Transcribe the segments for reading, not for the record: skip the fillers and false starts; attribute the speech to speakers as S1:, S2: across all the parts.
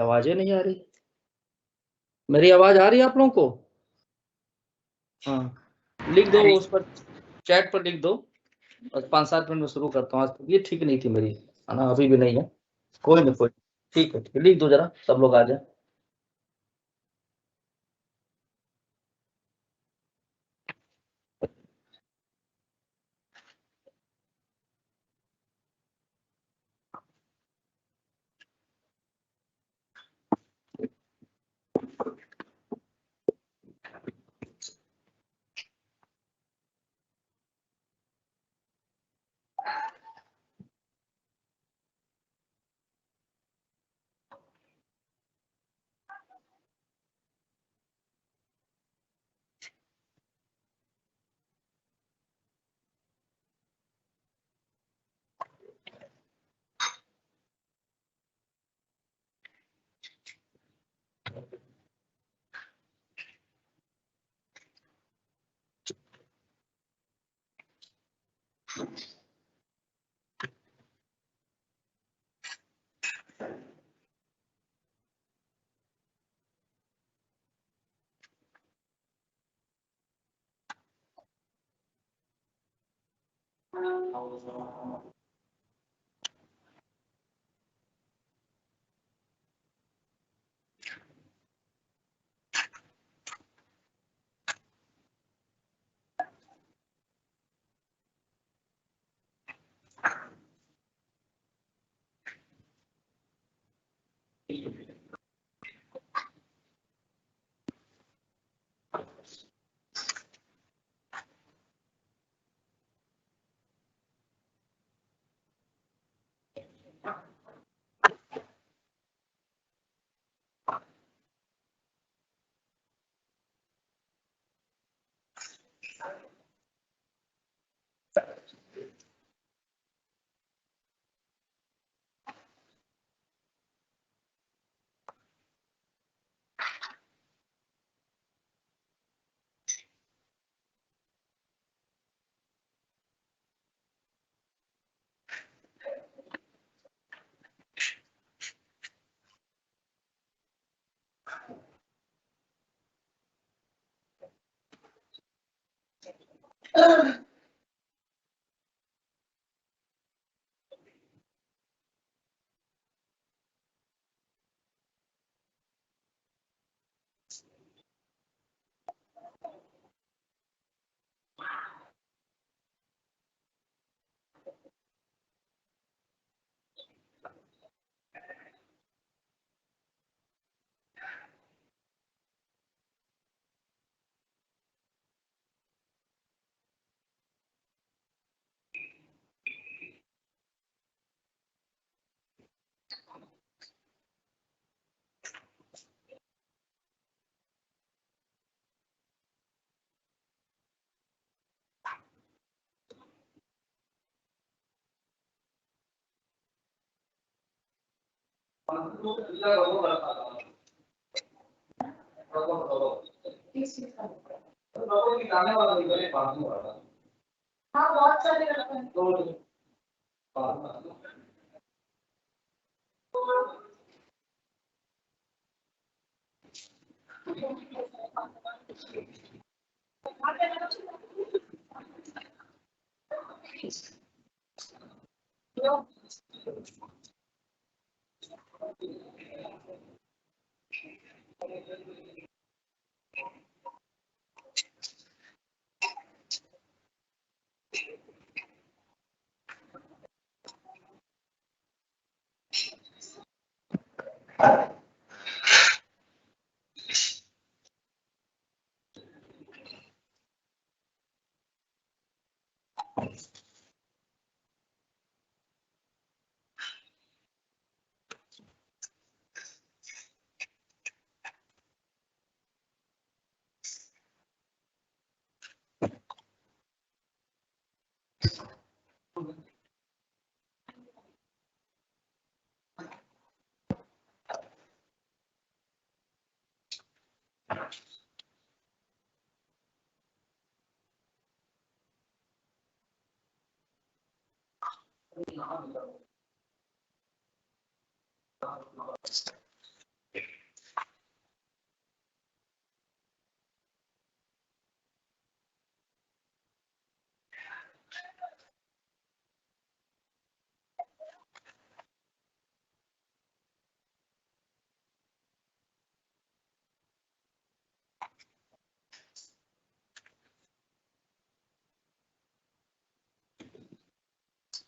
S1: आवाजें नहीं आ रही। मेरी आवाज आ रही है आप लोगों को? हाँ, लिख दो उस पर, चैट पर लिख दो। और 5-7 मिनट में शुरू करता हूँ। आज तबीयत ठीक नहीं थी मेरी, है ना, अभी भी नहीं है। कोई नहीं, कोई ठीक है, ठीक है, लिख दो जरा, सब लोग आ जाए। हाँ, बहुत सारे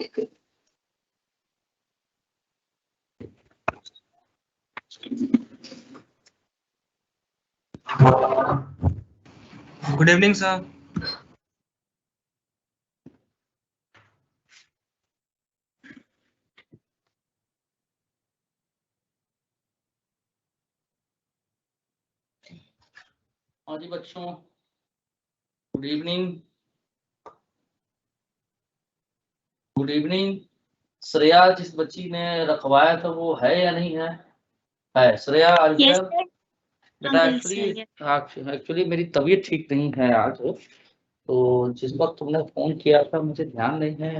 S2: Good evening, sir.
S1: हाँ जी बच्चों, good evening. Good evening. Shreya जिस बच्ची ने रखवाया था वो है या नहीं है? है श्रेया?
S3: Yes, sir.
S1: बेटा
S3: Yes, sir, yes.
S1: एक्चुअली मेरी तबीयत ठीक नहीं है आज, तो जिस वक्त तुमने फोन किया था मुझे ध्यान नहीं है।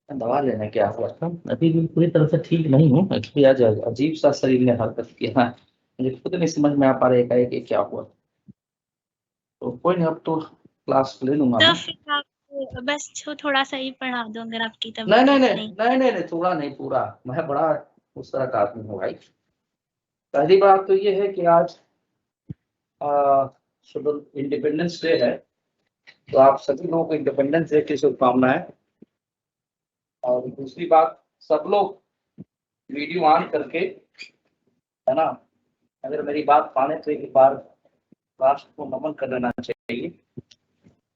S1: मैं दवा लेने गया हुआ था, अभी भी पूरी तरह से ठीक नहीं हूँ। एक्चुअली आज अजीब सा शरीर ने हरकत किया है, मुझे खुद नहीं समझ में आ पा रहा है कि क्या हुआ। तो कोई नहीं, अब तो क्लास ले लूंगा
S3: तो
S1: मैं।
S3: फिर आप बस थोड़ा सा ही पढ़ा दो अगर आपकी
S1: नहीं
S3: तबीयत
S1: नहीं
S3: ठीक
S1: नहीं नहीं नहीं नहीं, थोड़ा नहीं, पूरा। मैं बड़ा उस तरह का आदमी हूँ भाई। पहली बात तो ये है कि आज इंडिपेंडेंस डे है, तो आप सभी लोगों को इंडिपेंडेंस डे की शुभकामनाएं। और दूसरी बात, सब लोग वीडियो ऑन करके, है ना, अगर मेरी बात माने तो एक बार राष्ट्र को नमन कर लेना चाहिए।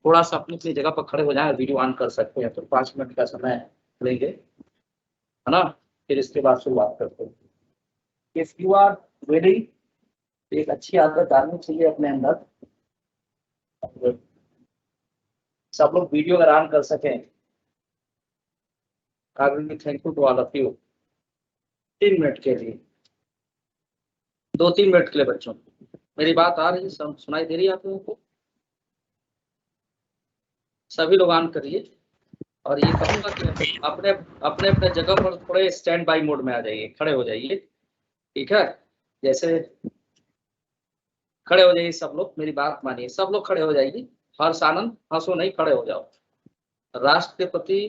S1: थोड़ा सा अपनी अपनी जगह पर खड़े हो जाए, वीडियो ऑन कर सकते हैं तो 5 मिनट का समय लेंगे, है ना। फिर इसके बाद शुरुआत करते हैं। इफ यू आर रेडी, एक अच्छी आदत डालनी चाहिए अपने अंदर। सब लोग वीडियो अगर ऑन कर सकें, I will be thankful to all of you. 3 minute के लिए, 2-3 मिनट के लिए बच्चों। मेरी बात आ रही है, सुनाई दे रही है आप लोगों को? सभी लोग ऑन करिए। और ये कहूंगा कि अपने अपने अपने जगह पर थोड़े स्टैंड बाई मोड में आ जाइए, खड़े हो जाइए, ठीक है। जैसे खड़े हो जाइए सब लोग, मेरी बात मानिए, सब लोग खड़े हो जाइए। हर्ष आनंद, हंसो नहीं, खड़े हो जाओ। राष्ट्र के प्रति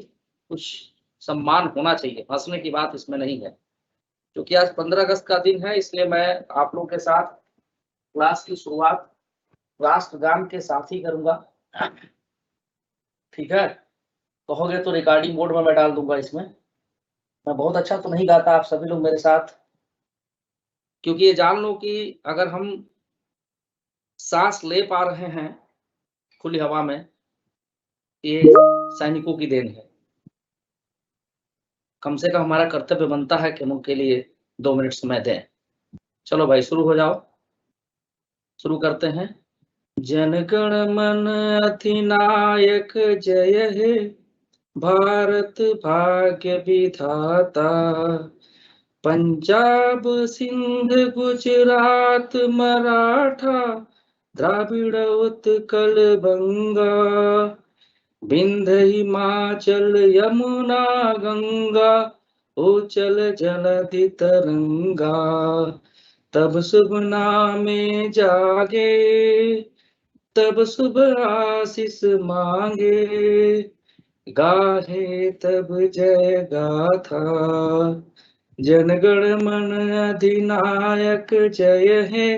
S1: कुछ सम्मान होना चाहिए, हंसने की बात इसमें नहीं है। क्योंकि आज 15 अगस्त का दिन है, इसलिए मैं आप लोगों के साथ क्लास की शुरुआत राष्ट्रगान के साथ ही करूंगा, ठीक है। कहोगे तो रिकॉर्डिंग मोड में मैं डाल दूंगा इसमें। मैं बहुत अच्छा तो नहीं गाता, आप सभी लोग मेरे साथ, क्योंकि ये जान लो कि अगर हम सांस ले पा रहे हैं खुली हवा में, ये सैनिकों की देन है। कम से कम हमारा कर्तव्य बनता है कि हम उनके लिए 2 मिनट समय दें। चलो भाई, शुरू हो जाओ, शुरू करते हैं। जनगण मन अधिनायक जय हे, भारत भाग्य विधाता। पंजाब सिंध गुजरात मराठा, द्राविड़ उत्कल बंगा, विंध्य हिमाचल यमुना गंगा, उचल जलधि तरंगा। तब शुभ नामे जागे, तब शुभ आशीष मांगे, गाहे तब जय गाथा। जनगण मन अधिनायक जय हे,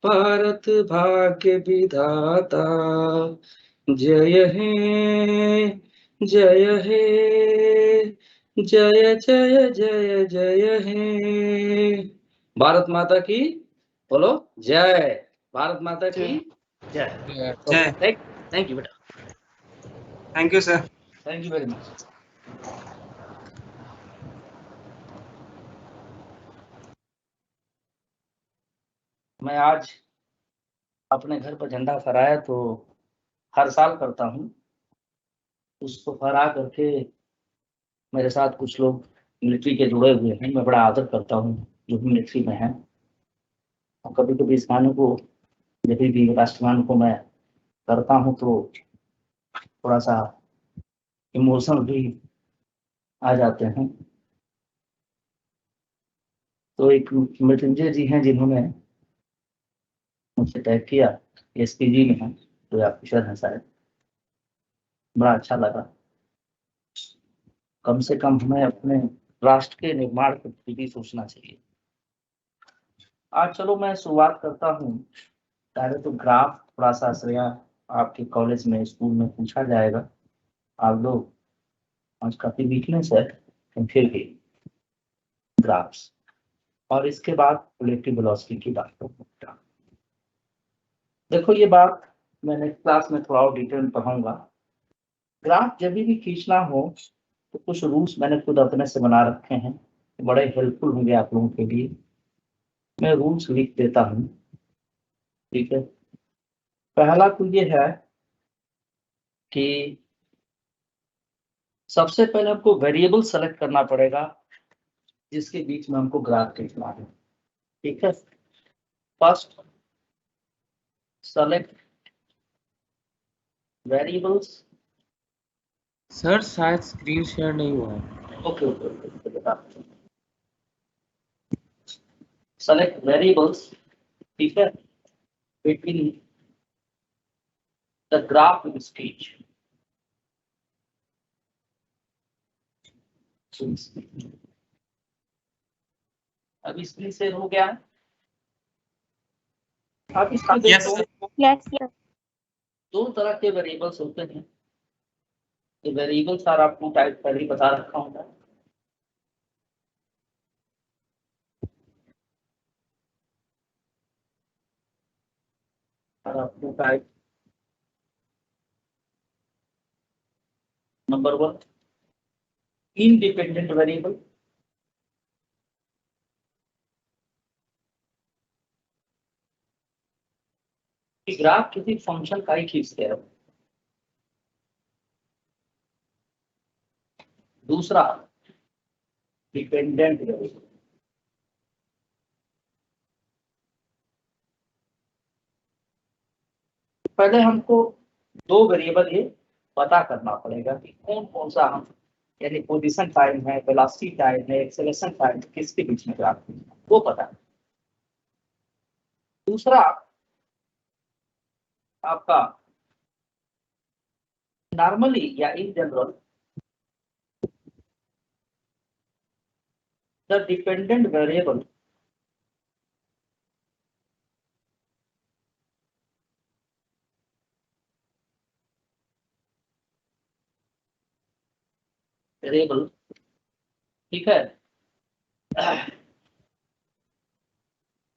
S1: भारत भाग्य विधाता। जय हे, जय हे, जय जय जय जय हे। भारत माता की बोलो जय। भारत माता की जय।
S2: जय।
S1: थैंक यू बेटा,
S2: Thank you, sir.
S1: Thank you very much. मैं आज अपने घर पर झंडा फहराया तो हर साल करता हूँ, उसको फहरा करके मेरे साथ कुछ लोग मिलिट्री के जुड़े हुए हैं, मैं बड़ा आदर करता हूँ जो भी मिलिट्री में है। और कभी कभी इस गाने को, जब भी राष्ट्रगान को मैं करता हूँ तो थोड़ा सा इमोशनल भी आ जाते हैं। तो एक मृत्युंजय जी हैं जिन्होंने मुझसे टैग किया, एसपीजी में है, तो आप किशोर हैं शायद, बड़ा अच्छा लगा। कम से कम हमें अपने राष्ट्र के निर्माण के भी सोचना चाहिए। आज चलो मैं शुरुआत करता हूँ। पहले तो ग्राफ थोड़ा सा श्रेया आपके कॉलेज में, स्कूल में पूछा जाएगा, आप लोग आज काफी वीकनेस है, लेकिन फिर भी ग्राफ्स, और इसके बाद रिलेटिव वेलोसिटी की बात करूंगा। देखो ये बात मैंने क्लास में थोड़ा और डिटेल में पढ़ाऊंगा। ग्राफ जब भी खींचना हो तो कुछ रूल्स मैंने खुद अपने से बना रखे हैं, बड़े हेल्पफुल होंगे आप लोगों के लिए। मैं रूल्स लिख देता हूँ, ठीक है। पहला तो ये है कि सबसे पहले हमको वेरिएबल सेलेक्ट करना पड़ेगा जिसके बीच में हमको ग्राफ खींचना है, ठीक है। First select variables.
S2: सर शायद स्क्रीन शेयर नहीं हुआ है।
S1: ओके ओके ओके बेटा, सेलेक्ट वेरिएबल्स, ठीक है, between the graph will sketch. अब स्क्रीन शेयर हो गया है। अब इसमें
S2: यस
S1: देखो
S2: सर।
S3: Yes sir.
S1: दो तरह के वेरिएबल्स होते हैं। ये वेरिएबल्स आर आपको टाइप पहले ही बता रखा हूँ मैं। और आपको type number 1 independent variable. Graph किसी फंक्शन का ही खींचते हैं। दूसरा डिपेंडेंट वेरिएबल। पहले हमको दो वेरिएबल ये पता करना पड़ेगा कि कौन कौन सा हम, यानी पोजीशन टाइम है, वेलोसिटी टाइम है, एक्सेलरेशन टाइम, किसके बीच में ग्राफ खींचना है, वो पता है। दूसरा आपका नॉर्मली या in general the dependent variable variable, ठीक है,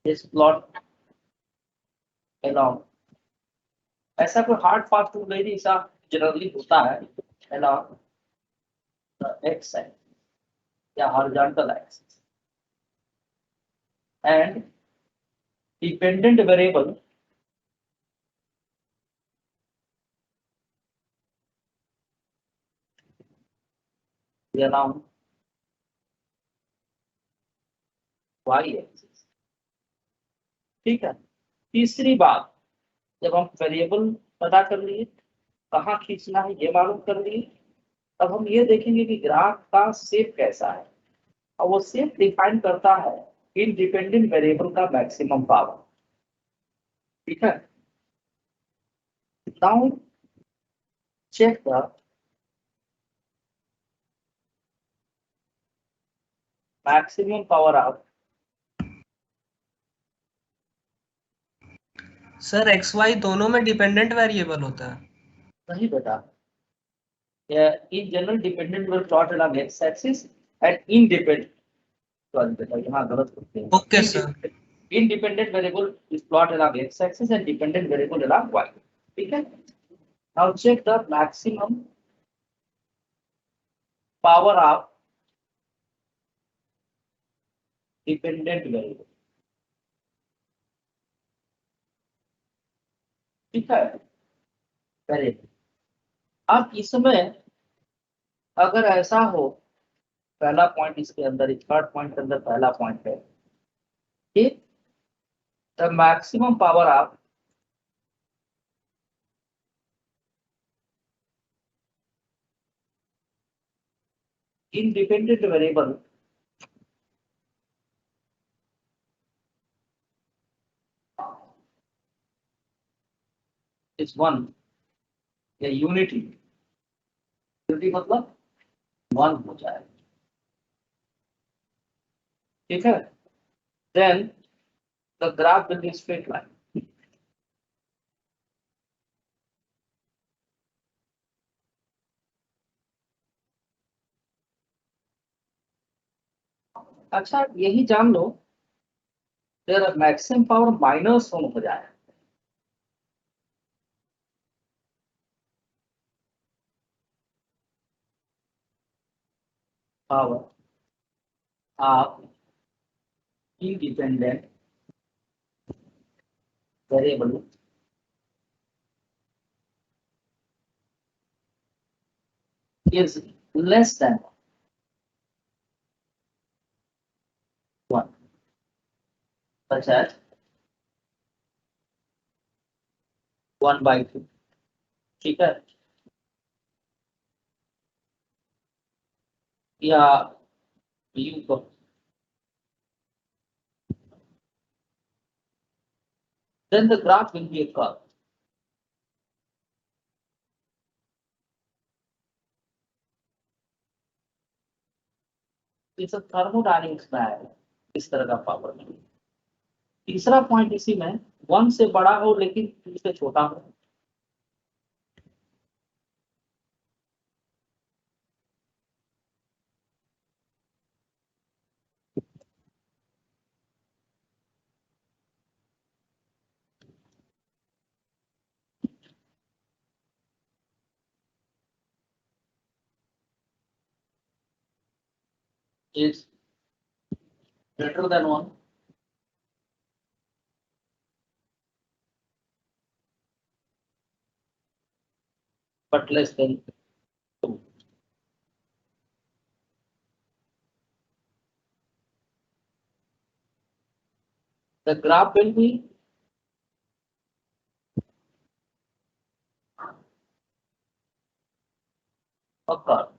S1: इस प्लॉट अलोंग, ऐसा कोई हार्ड फास्ट रूल नहीं, ऐसा जनरली होता है, अलोंग द एक्स एक्सिस या horizontal axis, and dependent variable along y axis, ठीक है। तीसरी बात, जब हम वेरिएबल पता कर लिए, कहाँ खींचना है ये मालूम कर लिए, अब हम ये देखेंगे कि ग्राफ का शेप कैसा है, और वो शेप डिफाइन करता है इंडिपेंडेंट वेरिएबल का मैक्सिमम पावर, ठीक है। Now check the maximum power of,
S2: sir x y दोनों में डिपेंडेंट वेरिएबल होता है।
S1: नहीं बेटा, in general dependent will plot along x axis and independent, sorry बेटा यहाँ गलत करते हैं,
S2: okay sir.
S1: independent variable is plot along x axis and dependent variable along y, ठीक है। now check the maximum power of dependent variable, ठीक है, variable. अब इसमें अगर ऐसा हो, पहला पॉइंट इसके अंदर, इस थर्ड पॉइंट के अंदर पहला पॉइंट है, ठीक, the maximum power of independent variable is 1, या यूनिटी, यूनिटी मतलब 1 हो जाए, ठीक है। Then the graph will be straight line, अच्छा यही जान लो, अगर मैक्सिमम पावर माइनस वन हो जाए, पावर आप independent variable is less than 1, such as 1/2, ठीक है, या यू को then the graph will be a curve. इस थर्मोडायनेमिक्स में आएगा इस तरह का पावर में। तीसरा पॉइंट इसी में, 1 से बड़ा हो लेकिन 2 से छोटा हो। is greater than 1, but less than 2. The graph will be a curve,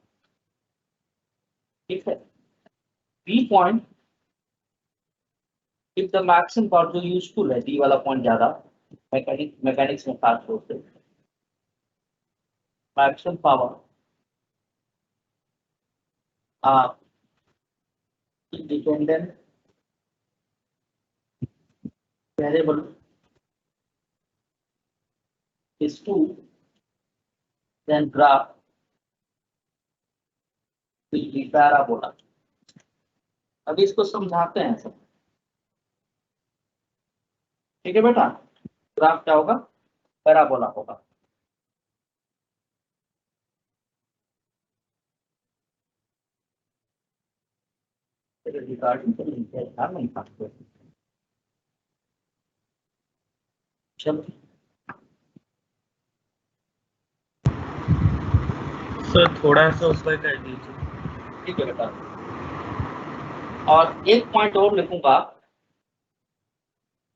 S1: ठीक है। B point, if the maximum power जो यूजफुल है, डी वाला पॉइंट ज्यादा मैकेनिक्स में खास तौर से, मैक्सिमम पावर आप independent variable is 2, then graph will be parabola. अभी इसको समझाते हैं सब, ठीक है बेटा। ग्राफ क्या होगा? पैराबोला होगा। रिगार्डिंग नहीं था, चलो
S2: सर थोड़ा सा ऊपर कर दीजिए।
S1: ठीक है बेटा। और एक पॉइंट और लिखूंगा,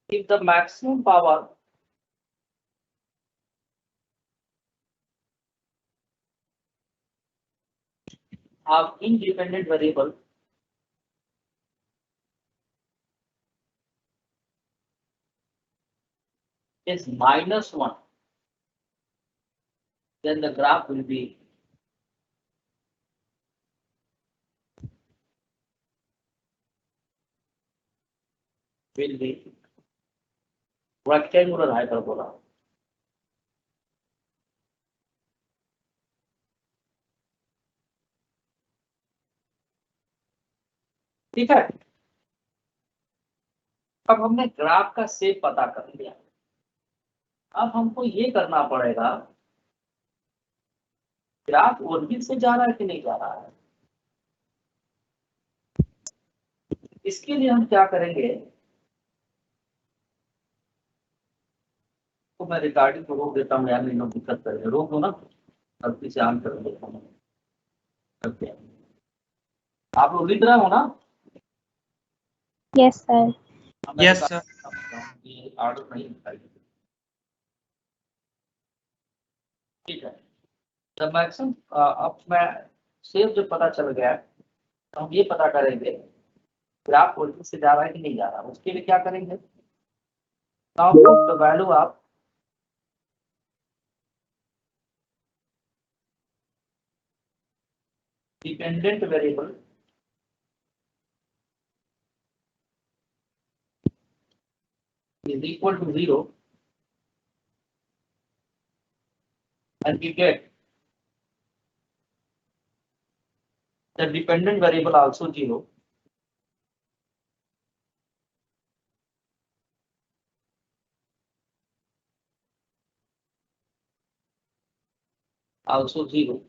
S1: if the maximum power of independent variable is -1, then the graph will be rectangular hyperbola. ठीक है। अब हमने ग्राफ का शेप पता कर लिया, अब हमको ये करना पड़ेगा, ग्राफ ओरिजिन से जा रहा है कि नहीं जा रहा है। इसके लिए हम क्या करेंगे, तो मैं रिकॉर्डिंग को रोक देता हूँ यार, नहीं लोग दिक्कत करेंगे, रोक दो ना, गलती से ऑन कर देता हूँ। आप लोग लिख रहे हो ना?
S3: Yes sir.
S2: Yes sir.
S1: ये ऑर्डर नहीं दिखाई, ठीक है। जब मैक्सिमम अब मैं सेव जब पता चल गया तो हम ये पता करेंगे ग्राफ ओरिजिन से जा रहा है कि नहीं जा रहा। उसके लिए क्या करेंगे, now put the value of dependent variable is equal to 0 and we get the dependent variable also 0 also 0,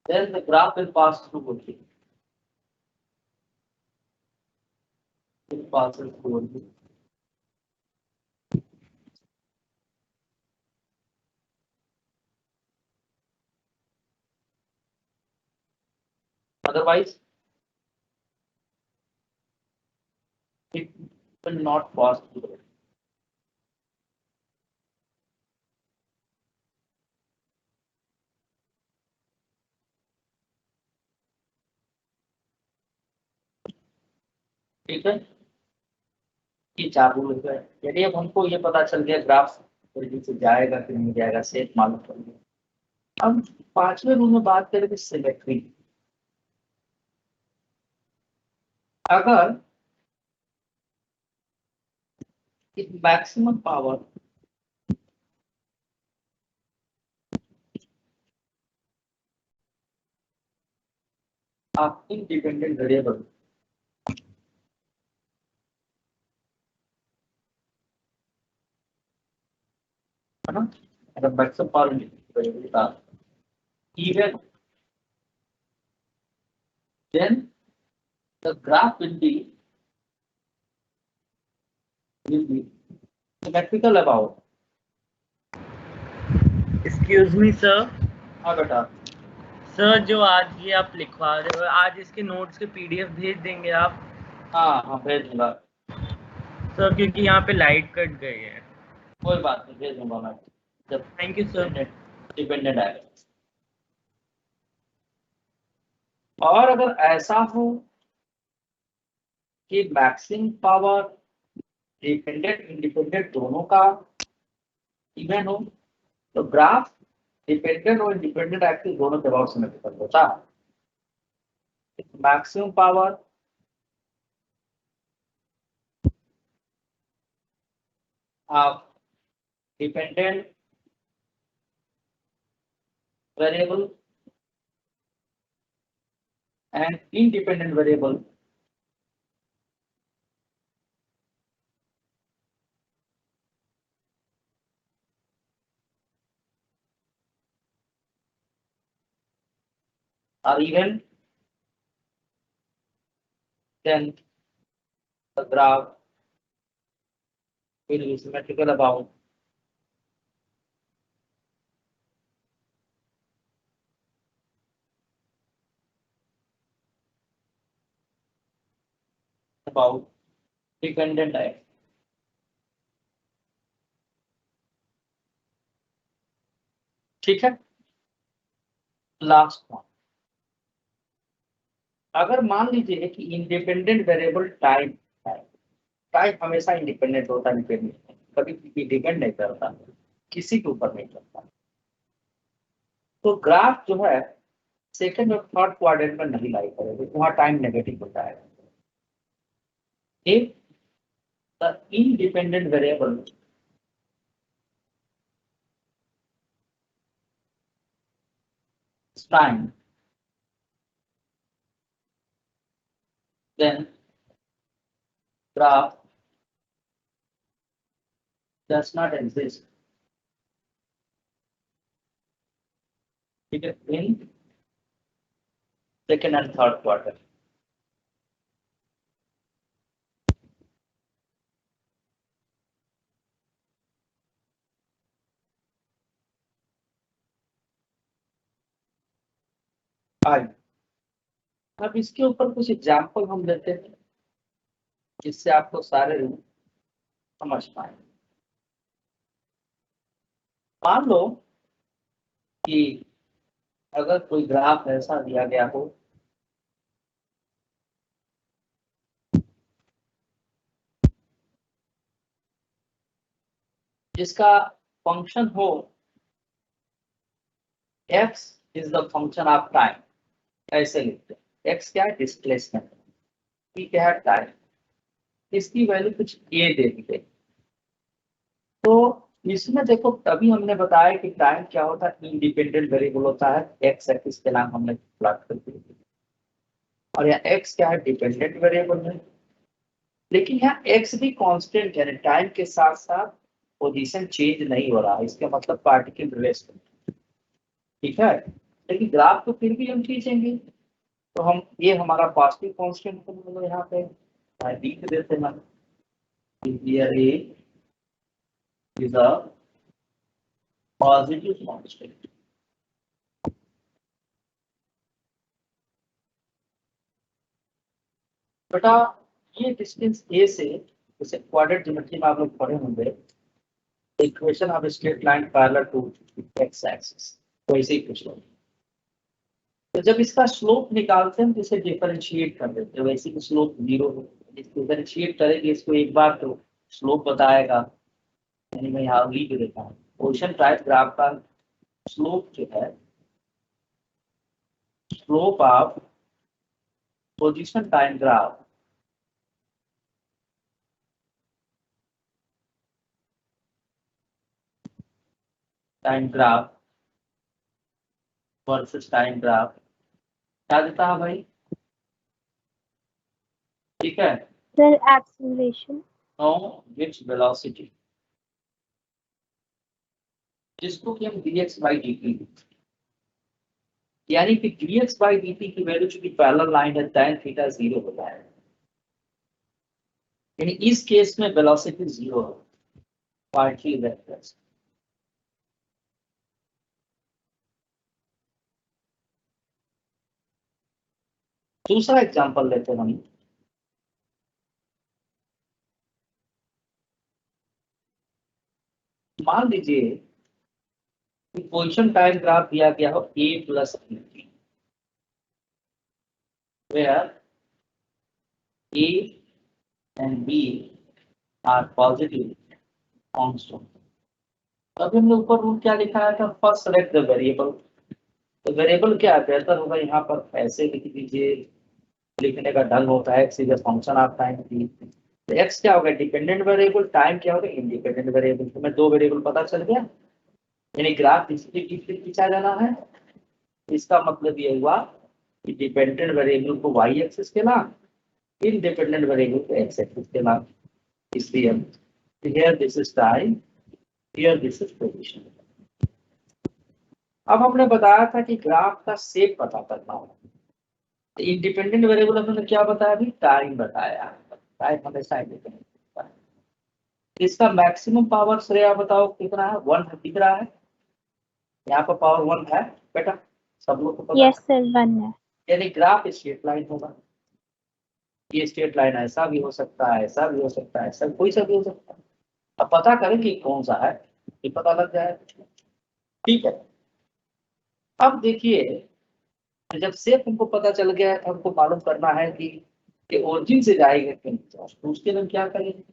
S1: then the graph will pass through only. It passes through only. Otherwise, it will not pass through. ठीक है, ये 4 rule हो गए। यदि अब हमको ये पता चल गया ग्राफ तरीके से जाएगा कि नहीं जाएगा, सेट मालूम पड़ गया। अब 5वें रूल में बात करेंगे सिमेट्री। अगर maximum power of independent variable है ना, अगर मैक्सिमम पावर वेरिएबल का even then the graph will be symmetrical about.
S2: Excuse me sir.
S1: हाँ बेटा,
S2: सर जो आज ये आप लिखवा रहे हो, आज इसके नोट्स के पीडीएफ भेज देंगे आप?
S1: हाँ हाँ भेज दूंगा
S2: सर, क्योंकि यहाँ पे लाइट कट गई है।
S1: कोई बात नहीं, भेज दूंगा मैं जब
S2: थैंक यू सर।
S1: डिपेंडेंट आएगा। और अगर ऐसा हो कि मैक्सिमम पावर डिपेंडेंट इंडिपेंडेंट दोनों का इवन हो, तो ग्राफ डिपेंडेंट और इंडिपेंडेंट एक्सिस दोनों के अबाउट सिमेट्रिकल होता है। Maximum power of dependent variable and independent variable are even, then the graph will be symmetrical about dependent axis. ठीक है, लास्ट वन। अगर मान लीजिए कि इंडिपेंडेंट वेरिएबल टाइम है, टाइम हमेशा इंडिपेंडेंट होता है, कभी भी डिपेंड नहीं करता, किसी के ऊपर नहीं करता, तो ग्राफ जो है सेकंड और थर्ड क्वाड्रेंट में नहीं लाई करेगा, वहां टाइम नेगेटिव होता है। if the independent variable is time, then graph does not exist. In second and third quarter. अब इसके ऊपर कुछ एग्जाम्पल हम लेते हैं जिससे आपको सारे रूल समझ पाए। मान लो कि अगर कोई ग्राफ ऐसा दिया गया हो जिसका फंक्शन हो x is the function of time, ऐसे लिखते हैं। x क्या है? डिस्प्लेसमेंट। t क्या है? टाइम। इसकी वैल्यू कुछ a दे दी गई। तो इसमें देखो, तभी हमने बताया कि टाइम क्या होता है, इंडिपेंडेंट वेरिएबल होता है, x एक्सिस के नाम हमने प्लॉट कर दिया, और यहाँ x क्या है? डिपेंडेंट वेरिएबल है। लेकिन यहाँ x भी कांस्टेंट है, टाइम के साथ साथ पोजीशन चेंज नहीं हो रहा है, इसका मतलब पार्टिकल रिलेशन ठीक है, लेकिन ग्राफ तो फिर भी हम खींचेंगे, तो हम ये हमारा पॉजिटिव कांस्टेंट को यहाँ पे लिख देते हैं, here A is a positive constant। बेटा ये डिस्टेंस ए से, जैसे क्वाड्रेटिक ज्योमेट्री में आप लोग पढ़े होंगे, equation of straight line parallel to x axis, वैसे ही कुछ नहीं। तो जब इसका स्लोप निकालते हैं तो इसे डिफरेंशिएट कर देते हैं, वैसे ही स्लोप 0 हो, डिफरेंशिएट करेंगे इसको एक बार तो स्लोप बताएगा, यानी मैं यहाँ लिख देता हूँ, पोजीशन टाइप ग्राफ का स्लोप जो है, slope of position time graph versus time graph क्या देता है भाई? ठीक है,
S3: sir acceleration
S1: know which velocity, जिसको कि हम dx by dt, यानी कि dx by dt की वैल्यू चूंकि पैरेलल लाइन है tan थीटा 0 होता है, यानी इस केस में वेलोसिटी 0 है, पार्टली वेक्टर्स। दूसरा एग्जांपल लेते हैं हम, मान लीजिए कि पोजीशन टाइम ग्राफ दिया गया हो a plus b, where a and b are positive constant। अभी हमने ऊपर रूल क्या लिखा था, फर्स्ट सेलेक्ट द वेरिएबल, तो वेरिएबल क्या है, बेहतर होगा यहाँ पर ऐसे लिख दीजिए, लिखने का ढंग होता है, x is a function of time t, तो एक्स क्या होगा डिपेंडेंट वेरिएबल, टाइम क्या होगा इंडिपेंडेंट वेरिएबल, तो मैं दो वेरिएबल पता चल गया, यानी ग्राफ इसके खींचा जाना है, इसका मतलब ये हुआ कि डिपेंडेंट वेरिएबल को वाई एक्सिस के नाम, इंडिपेंडेंट वेरिएबल को एक्स एक्सिस के नाम, इसलिए here this is time, here this is position. अब हमने बताया था कि ग्राफ का शेप पता करना होगा, इंडिपेंडेंट वेरिएबल हमने क्या बताया अभी, टाइम बताया, टाइम हमेशा इंडिपेंडेंट होता है। इसका मैक्सिमम पावर श्रेया बताओ कितना है, 1 दिख रहा है यहाँ पर, पावर 1 है बेटा, सब लोग को पता है?
S3: यस सर 1 है।
S1: यानी ग्राफ स्ट्रेट लाइन होगा, ये स्ट्रेट लाइन ऐसा भी हो सकता है, ऐसा भी हो सकता है, ऐसा कोई सा भी हो सकता है, अब पता करें कि कौन सा है, ये पता लग जाए, ठीक है। अब देखिए, जब शेप हमको पता चल गया है, हमको मालूम करना है कि ये ओरिजिन से जाएगा कि नहीं, तो उसके लिए हम क्या करेंगे,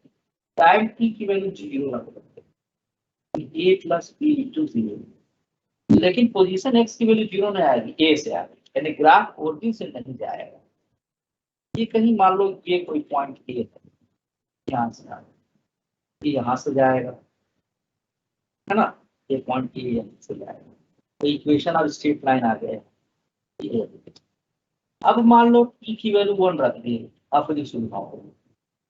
S1: टाइम t की वैल्यू 0 रख देते हैं, a प्लस b इंटू 0, लेकिन पोजीशन x की वैल्यू 0 नहीं आएगी, a से आएगी, यानी ग्राफ ओरिजिन से नहीं जाएगा, ये कहीं मान लो ये कोई पॉइंट a है, यहाँ से आएगा, ये यहाँ से जाएगा, है ना, ये पॉइंट a यहाँ से जाएगा, तो इक्वेशन ऑफ स्ट्रेट लाइन आ गया। अब मान लो t की वैल्यू 1 रख दी, अपनी सुविधा हो,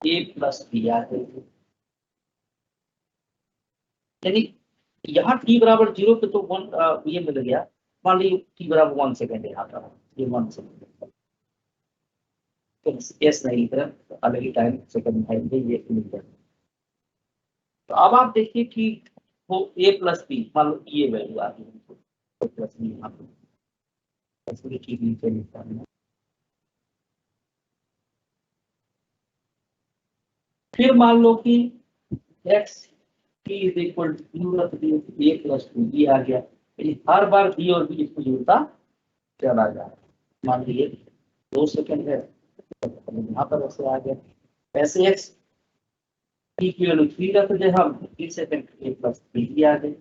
S1: a प्लस बी आ गई, यानी यहाँ t बराबर 0 पे तो 1 ये मिल गया, मान लीजिए t बराबर 1 सेकेंड यहाँ पर, ये 1 सेकेंड, एस नहीं लिख रहा, तो अलग ही टाइम सेकंड है, ये मिल गया। तो अब आप देखिए कि वो a प्लस बी, मान लो ये वैल्यू आ गई, प्लस बी यहाँ पर, ठीक नीचे लिखता है। फिर मान लो कि x p is equal to a plus 2b आ गया, हर बार b और b इसको जुड़ता चला जाए, मान लीजिए 2 सेकंड है, यहाँ पर ऐसे आ गया, ऐसे x p की वैल्यू 3 रख दे हम, 3 सेकंड a प्लस 3b आ गए,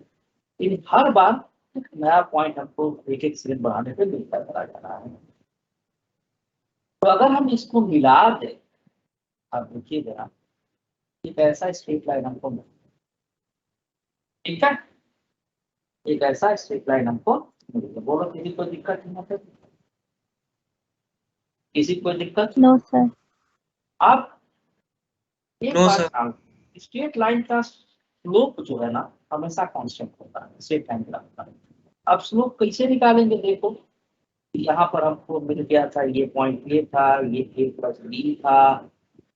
S1: इन हर बार नया पॉइंट हमको एक एक सेकंड बढ़ाने पे मिलता चला जाना है। तो अगर हम इसको मिला दें, आप देखिए जरा, एक ऐसा स्ट्रेट लाइन हमको मिल, ठीक है, एक ऐसा स्ट्रेट लाइन हमको मिल गया, बोलो किसी कोई दिक्कत नहीं है, किसी को कोई दिक्कत?
S3: No sir.
S1: आप एक बात, स्ट्रेट लाइन का स्लोप जो है ना हमेशा कांस्टेंट होता है स्ट्रेट लाइन का, अब स्लोप कैसे निकालेंगे देखो, यहाँ पर हमको मिल गया था ये पॉइंट ए था, ये ए प्लस बी था,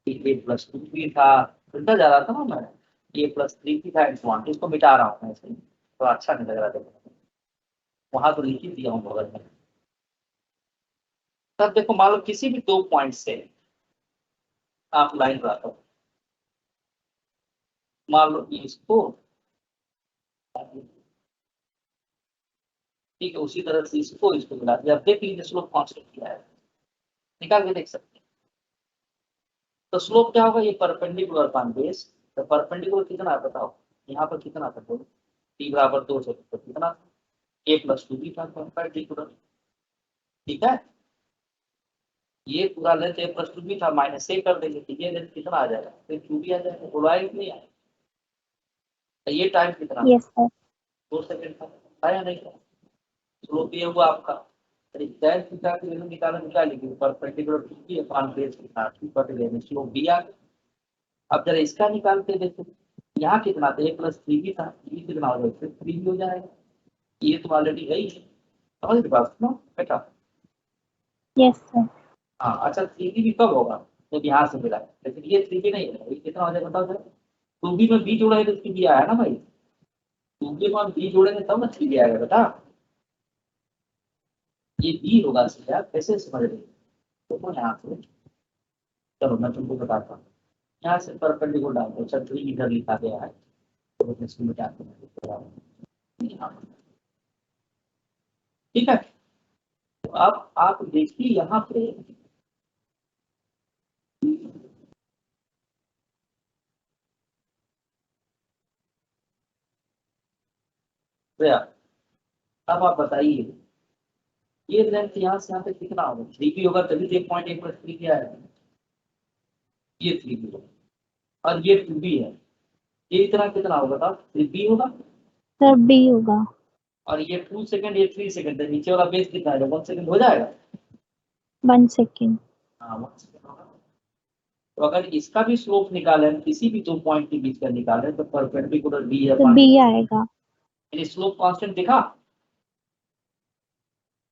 S1: ये ए प्लस 2 था, उल्टा जा रहा था ना मैं, ए प्लस 3 था एंड इसको मिटा रहा हूँ ऐसे, तो अच्छा नहीं लग रहा था, वहां तो लिख ही दिया हूँ बगल में। तब देखो मान लो किसी भी 2 पॉइंट से आप लाइन ड्रा करो, मान लो इसको, ठीक है, उसी तरह से इसको मिला दिया। अब देख लीजिए स्लोप कांस्टेंट किया है, निकाल के देख सकते हैं। तो स्लोप क्या होगा, ये परपेंडिकुलर पान बेस, तो परपेंडिकुलर कितना है बताओ, यहाँ पर कितना था, टी बराबर 2 से तो कितना, ए प्लस 2 भी था परपेंडिकुलर, ठीक है, ये पूरा लेंथ ए प्लस 2 भी था, माइनस ए कर देंगे तो ये लेंथ कितना आ जाएगा, फिर 2 भी आ जाएगा, बोलाएगा कि नहीं आएगा। तो ये टाइम कितना,
S3: यस सर।
S1: 2 सेकंड था, आया नहीं था, स्लोप ये हुआ आपका। tan थीटा की वैल्यू निकालेंगे परपेंडिकुलर टू की अपॉन बेस के साथ कट गए, स्लोप भी आ गया। अब जरा इसका निकालते देखो, यहाँ कितना था, ए प्लस 3 भी था, ये कितना हो जाएगा, 3 भी हो जाएगा, ये तो ऑलरेडी है ही, समझ रहे बात ना बेटा।
S3: Yes sir.
S1: हाँ अच्छा, 3 भी कब होगा जब यहाँ से मिला है, लेकिन ये 3 भी नहीं है, ये कितना हो जाएगा बताओ जरा, 2 भी में बी जोड़ा है तो 3 भी आया ना भाई, 2 भी में बी जोड़ेंगे तब ना 3 भी आएगा बेटा, ये बी होगा सीधा, आप कैसे समझ रहे हो, तो यहाँ से, चलो मैं तुमको बताता हूँ, यहाँ से परपेंडिकुलर डाल दो, चल 3 इधर लिखा गया है, तो इसको मिटाते हैं यहाँ, ठीक है। तो अब आप देखिए यहाँ पे गया, अब आप बताइए ये लेंथ यहाँ से यहाँ पे कितना होगा, 3 भी होगा तभी तो 1.1 प्लस 3 क्या है, ये 3 भी होगा और ये 2 भी है, ये इतना कितना होगा बताओ, 3 भी होगा,
S3: सर बी होगा।
S1: और ये 2 सेकंड, ये 3 सेकंड है, नीचे वाला बेस कितना है, 1 सेकंड हो जाएगा,
S3: 1 सेकेंड।
S1: हाँ 1 सेकंड होगा। तो अगर इसका भी स्लोप निकालें, किसी भी 2 पॉइंट के बीच का निकालें, तो परपेंडिकुलर बी है,
S3: तो बी आएगा।
S1: स्लोप कांस्टेंट दिखा,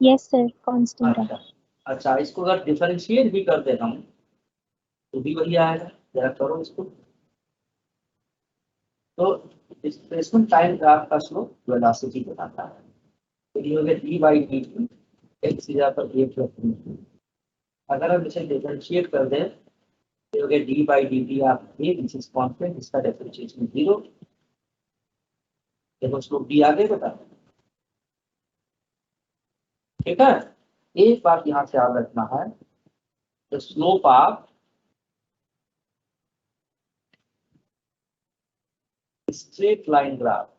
S3: यस सर, कांस्टेंट है।
S1: अच्छा अच्छा, इसको अगर डिफरेंशिएट भी कर दे हम तो भी वही आएगा, जरा करो इसको। तो डिस्प्लेसमेंट टाइम ग्राफ का स्लोप वेलोसिटी बताता है, तो ये हो गया D by D T, x सीधा पर ए प्लस बी। अगर हम इसे डिफरेंशिएट कर दें तो हो गया डी बाई डी टी आप ए विच इज कांस्टेंट, इसका डिफरेंशिएशन 0, देखो स्लोप डी आ गए बता, ठीक है। एक बात यहाँ से याद रखना है, the slope of straight line graph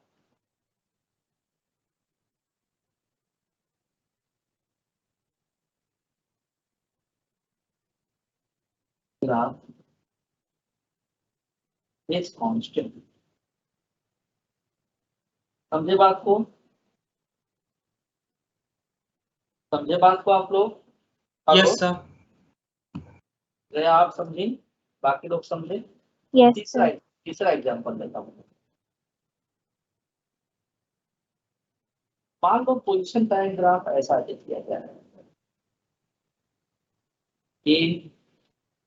S1: is constant, समझे बात को, समझे बात को आप लोग,
S2: यस सर।
S1: गए आप समझे, बाकी लोग समझे।
S3: यस
S1: तीसरा
S3: सर।
S1: तीसरा एग्जांपल लेता हूँ, मान लो पोजीशन टाइम ग्राफ ऐसा दे दिया गया है, A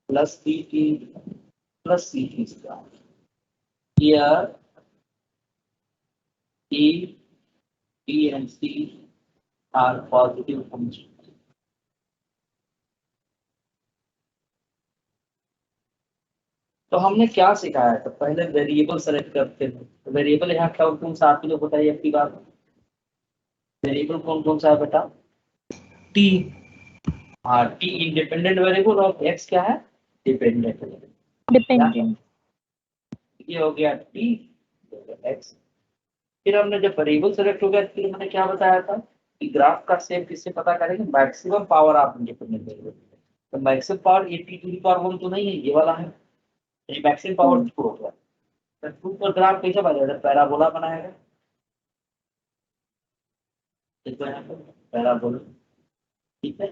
S1: plus B T plus C T graph, here A B and C are positive function. तो हमने क्या सिखाया था, पहले वेरिएबल सेलेक्ट करते थे, तो वेरिएबल यहाँ कौन कौन सा आप लोग बताइए आपकी बात, वेरिएबल कौन कौन सा है बेटा,
S2: टी।
S1: हाँ टी इंडिपेंडेंट वेरिएबल और एक्स क्या है, डिपेंडेंट वेरिएबल,
S3: डिपेंडेंट।
S1: ये हो गया टी एक्स। फिर हमने जब वेरिएबल सेलेक्ट हो गया फिर हमने क्या बताया था कि ग्राफ का शेप किससे पता करेंगे, maximum power of independent variable, तो maximum power A T to the power 1 तो नहीं है, ये वाला है, ये मैक्सिमम पावर 2 हो गया। तो 2 पर ग्राफ कैसे बनेगा, पैराबोला बनाएगा, देखो यहाँ पर पैराबोला, ठीक है।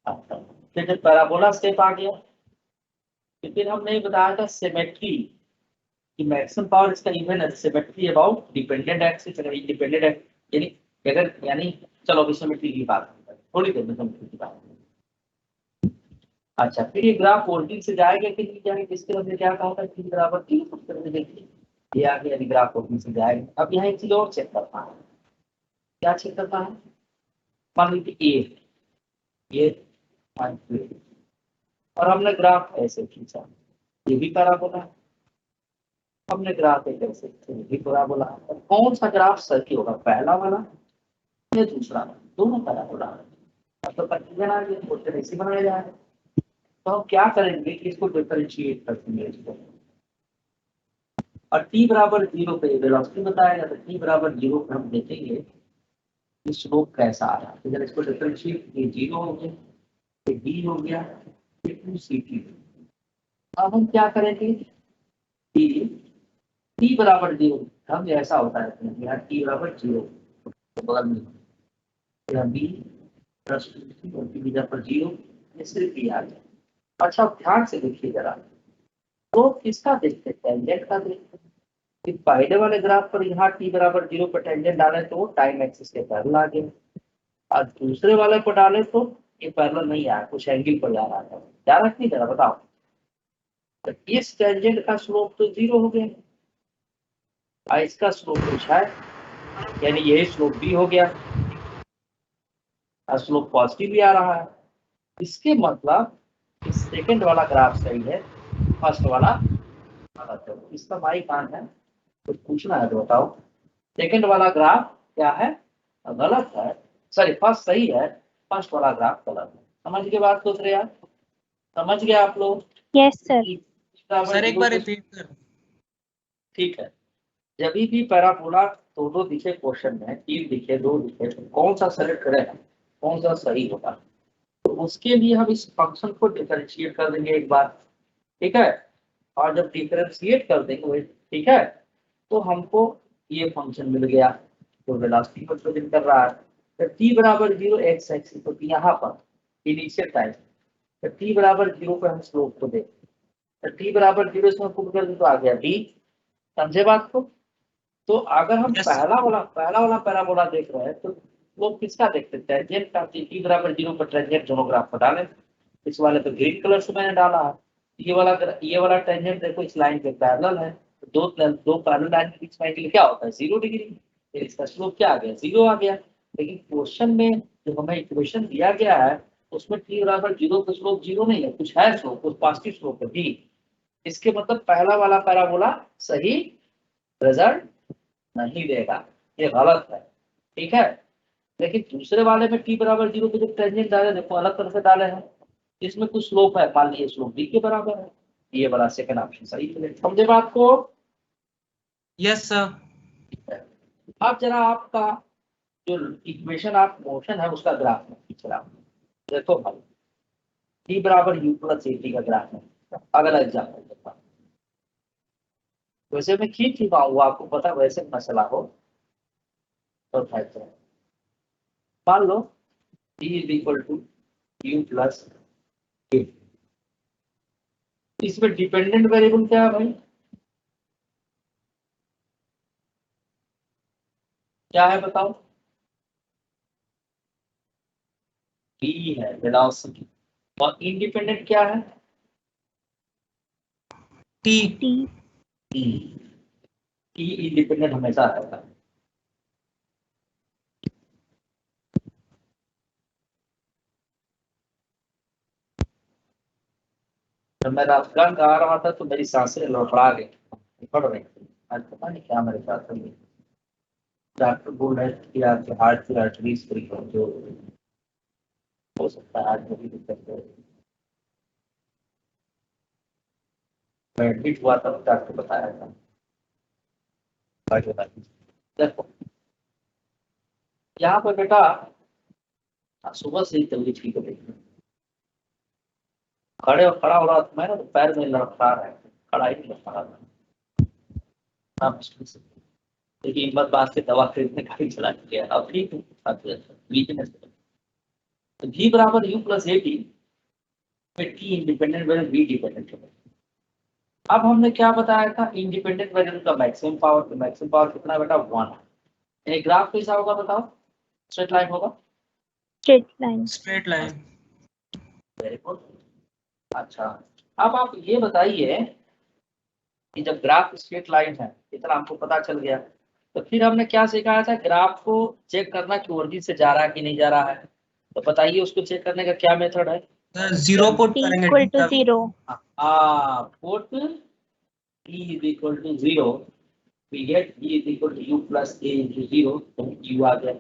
S1: अच्छा, फिर जब पैराबोला शेप आ गया तो फिर हमने बताया था सिमेट्री, कि मैक्सिमम पावर इसका even symmetry about dependent axis अगर इंडिपेंडेंट एक्सिस यानी अगर यानी चलो अभी सिमेट्री की बात करते हैं, थोड़ी देर में सिमेट्री की बात करें। अच्छा फिर ये ग्राफ वोल्टेज से जाएगा कि नहीं जाएगा, इसके वजह क्या कहा था t बराबर 0 कुछ करके देखिए ये आ गया ग्राफ वोल्टेज से जाएगा। अब यहाँ एक चीज और चेक करना है, क्या चेक करना है, मान लीजिए ये और हमने ग्राफ ऐसे खींचा, ये भी पैराबोला है, हमने ग्राफ एक ऐसे ये भी पैराबोला है, और कौन सा ग्राफ सही होगा, पहला वाला या दूसरा वाला, दोनों पैराबोला है। अब तो कंफ्यूजन आ गया, क्वेश्चन ऐसे बनाया जाएगा। तो हम क्या करेंगे कि इसको डिफरेंशिएट कर देंगे इसको, और t बराबर 0 पे वेलोसिटी बताएगा, तो t बराबर 0 पे हम देखेंगे कि स्लोप कैसा आ रहा है। अगर इसको डिफरेंशिएट, ये 0 हो गया, ये b हो गया, ये 2ct। अब हम क्या करेंगे t बराबर 0 हम ऐसा होता है यहाँ t बराबर 0 तो बगल में यहाँ b प्लस 2c और t बराबर 0 ये सिर्फ b आ गया। अच्छा ध्यान से देखिए जरा, तो किसका देखते हैं, टेंजेंट का देखते हैं कि पहले वाले ग्राफ पर यहाँ t बराबर 0 पर टेंजेंट डाले तो टाइम एक्सिस के पैरेलल आ गए, और दूसरे वाले पर डाले तो ये पैरेलल नहीं आया, कुछ एंगल पर जा रहा है, जा रहा नहीं जरा बताओ। तो इस टेंजेंट का स्लोप तो 0 हो गया और इसका स्लोप कुछ है, यानी यही स्लोप भी हो गया और स्लोप पॉजिटिव भी आ रहा है। इसके मतलब इस सेकंड वाला ग्राफ सही है, फर्स्ट वाला गलत है। इसका माई कान है, कुछ पूछना है तो बताओ, सेकंड वाला ग्राफ क्या है, गलत है, सॉरी फर्स्ट सही है, फर्स्ट वाला ग्राफ गलत है। समझ के बात दूसरे यार, समझ गए आप लोग?
S3: Yes sir.
S2: सर एक बार रिपीट कर।
S1: ठीक है, जब भी पैराबोला दो दिखे क्वेश्चन में, 3 दिखे 2 दिखे, तो कौन सा सेलेक्ट करें, कौन सा सही होगा, तो उसके लिए हम इस फंक्शन को डिफरेंशिएट कर देंगे एक बार, ठीक है। और जब डिफरेंशिएट कर देंगे ठीक है, तो हमको ये फंक्शन मिल गया जो वेलोसिटी को प्रेजेंट कर रहा है। तो t बराबर 0 x एक्सिस, तो यहाँ पर इनिशियल टाइम, तो t बराबर 0 पे हम स्लोप को देखें, तो t बराबर 0 इसमें पुट कर दें तो आ गया b, समझे बात को। तो अगर हम
S2: Yes.
S1: पहला वाला पैराबोला देख रहे हैं तो वो किसका देखते हैं, टेंजेंट का, t बराबर 0 पर टेंजेंट दोनों ग्राफ पर डालें। इस वाले तो ग्रीन कलर से मैंने डाला है, ये वाला टेंजेंट देखो इस लाइन के पैरेलल है, तो दो पैरेलल लाइन के बीच में एंगल क्या होता है, 0 डिग्री, फिर इसका स्लोप क्या आ गया, 0 आ गया। लेकिन क्वेश्चन में जो हमें इक्वेशन दिया गया है उसमें t बराबर 0 का स्लोप 0 नहीं है, कुछ है स्लोप, कुछ पॉजिटिव स्लोप है b। इसके मतलब पहला वाला पैराबोला सही रिजल्ट नहीं देगा, ये गलत है, ठीक है। लेकिन दूसरे वाले में t बराबर 0 पे जो टेंजेंट डाले देखो अलग तरह से डाले हैं, इसमें कुछ स्लोप है, मान लीजिए स्लोप b के बराबर है, ये वाला सेकंड ऑप्शन सही है। समझे बात को?
S2: Yes sir.
S1: अब जरा आपका जो इक्वेशन आप मोशन है उसका ग्राफ में खींच रहा हूं, देखो भाई t बराबर u प्लस at का ग्राफ है, अगला एग्जाम्पल देखा, वैसे मैं खींच चुका हूँ, आपको पता वैसे मसला हो तो मान लो t is equal to u plus a, इसमें डिपेंडेंट वेरिएबल क्या है भाई, क्या है बताओ, b है वेलोसिटी, और इंडिपेंडेंट क्या है,
S2: टी।
S3: टी।
S1: t इंडिपेंडेंट हमेशा रहता है। जब मैं राजस्थान आ रहा था तो मेरी सांसें लड़खड़ा गई, पड़ रही थी, आज पता नहीं क्या मेरे साथ हुई। डॉक्टर बोल रहे थे कि आपके हार्ट की आर्टरीज फ्री जो हो सकता है आज मेरी दिक्कत है। मैं एडमिट हुआ था, डॉक्टर बताया था। देखो यहाँ पर बेटा सुबह से ही जल्दी ठीक हो गई, खड़ा हो रहा था मैं ना, तो पैर में लड़खड़ा रहा है, खड़ा ही नहीं लड़खड़ा रहा था मुश्किल से, लेकिन हिम्मत बात से दवा खरीदने का भी चला गया, अब ठीक हूँ, वीकनेस। तो g बराबर u प्लस at में t independent variable v dependent है, अब हमने क्या बताया था, इंडिपेंडेंट वेरिएबल का मैक्सिमम पावर, तो मैक्सिमम पावर कितना बेटा 1। ये ग्राफ कैसा होगा बताओ, स्ट्रेट लाइन होगा,
S3: straight line.
S2: Straight line.
S1: Very good. अच्छा, अब आप ये बताइए कि जब ग्राफ स्ट्रेट लाइन है, इतना हमको पता चल गया, तो फिर हमने क्या सिखाया था, ग्राफ को चेक करना कि ओरिजिन से जा रहा है कि नहीं जा रहा है। तो बताइए उसको चेक करने का क्या मेथड है।
S2: जीरो पुट
S3: t
S2: करेंगे
S3: equal to
S2: तब।
S3: 0।
S1: Put e is equal to 0, we get e is equal to u plus a into 0, तो u आ गया।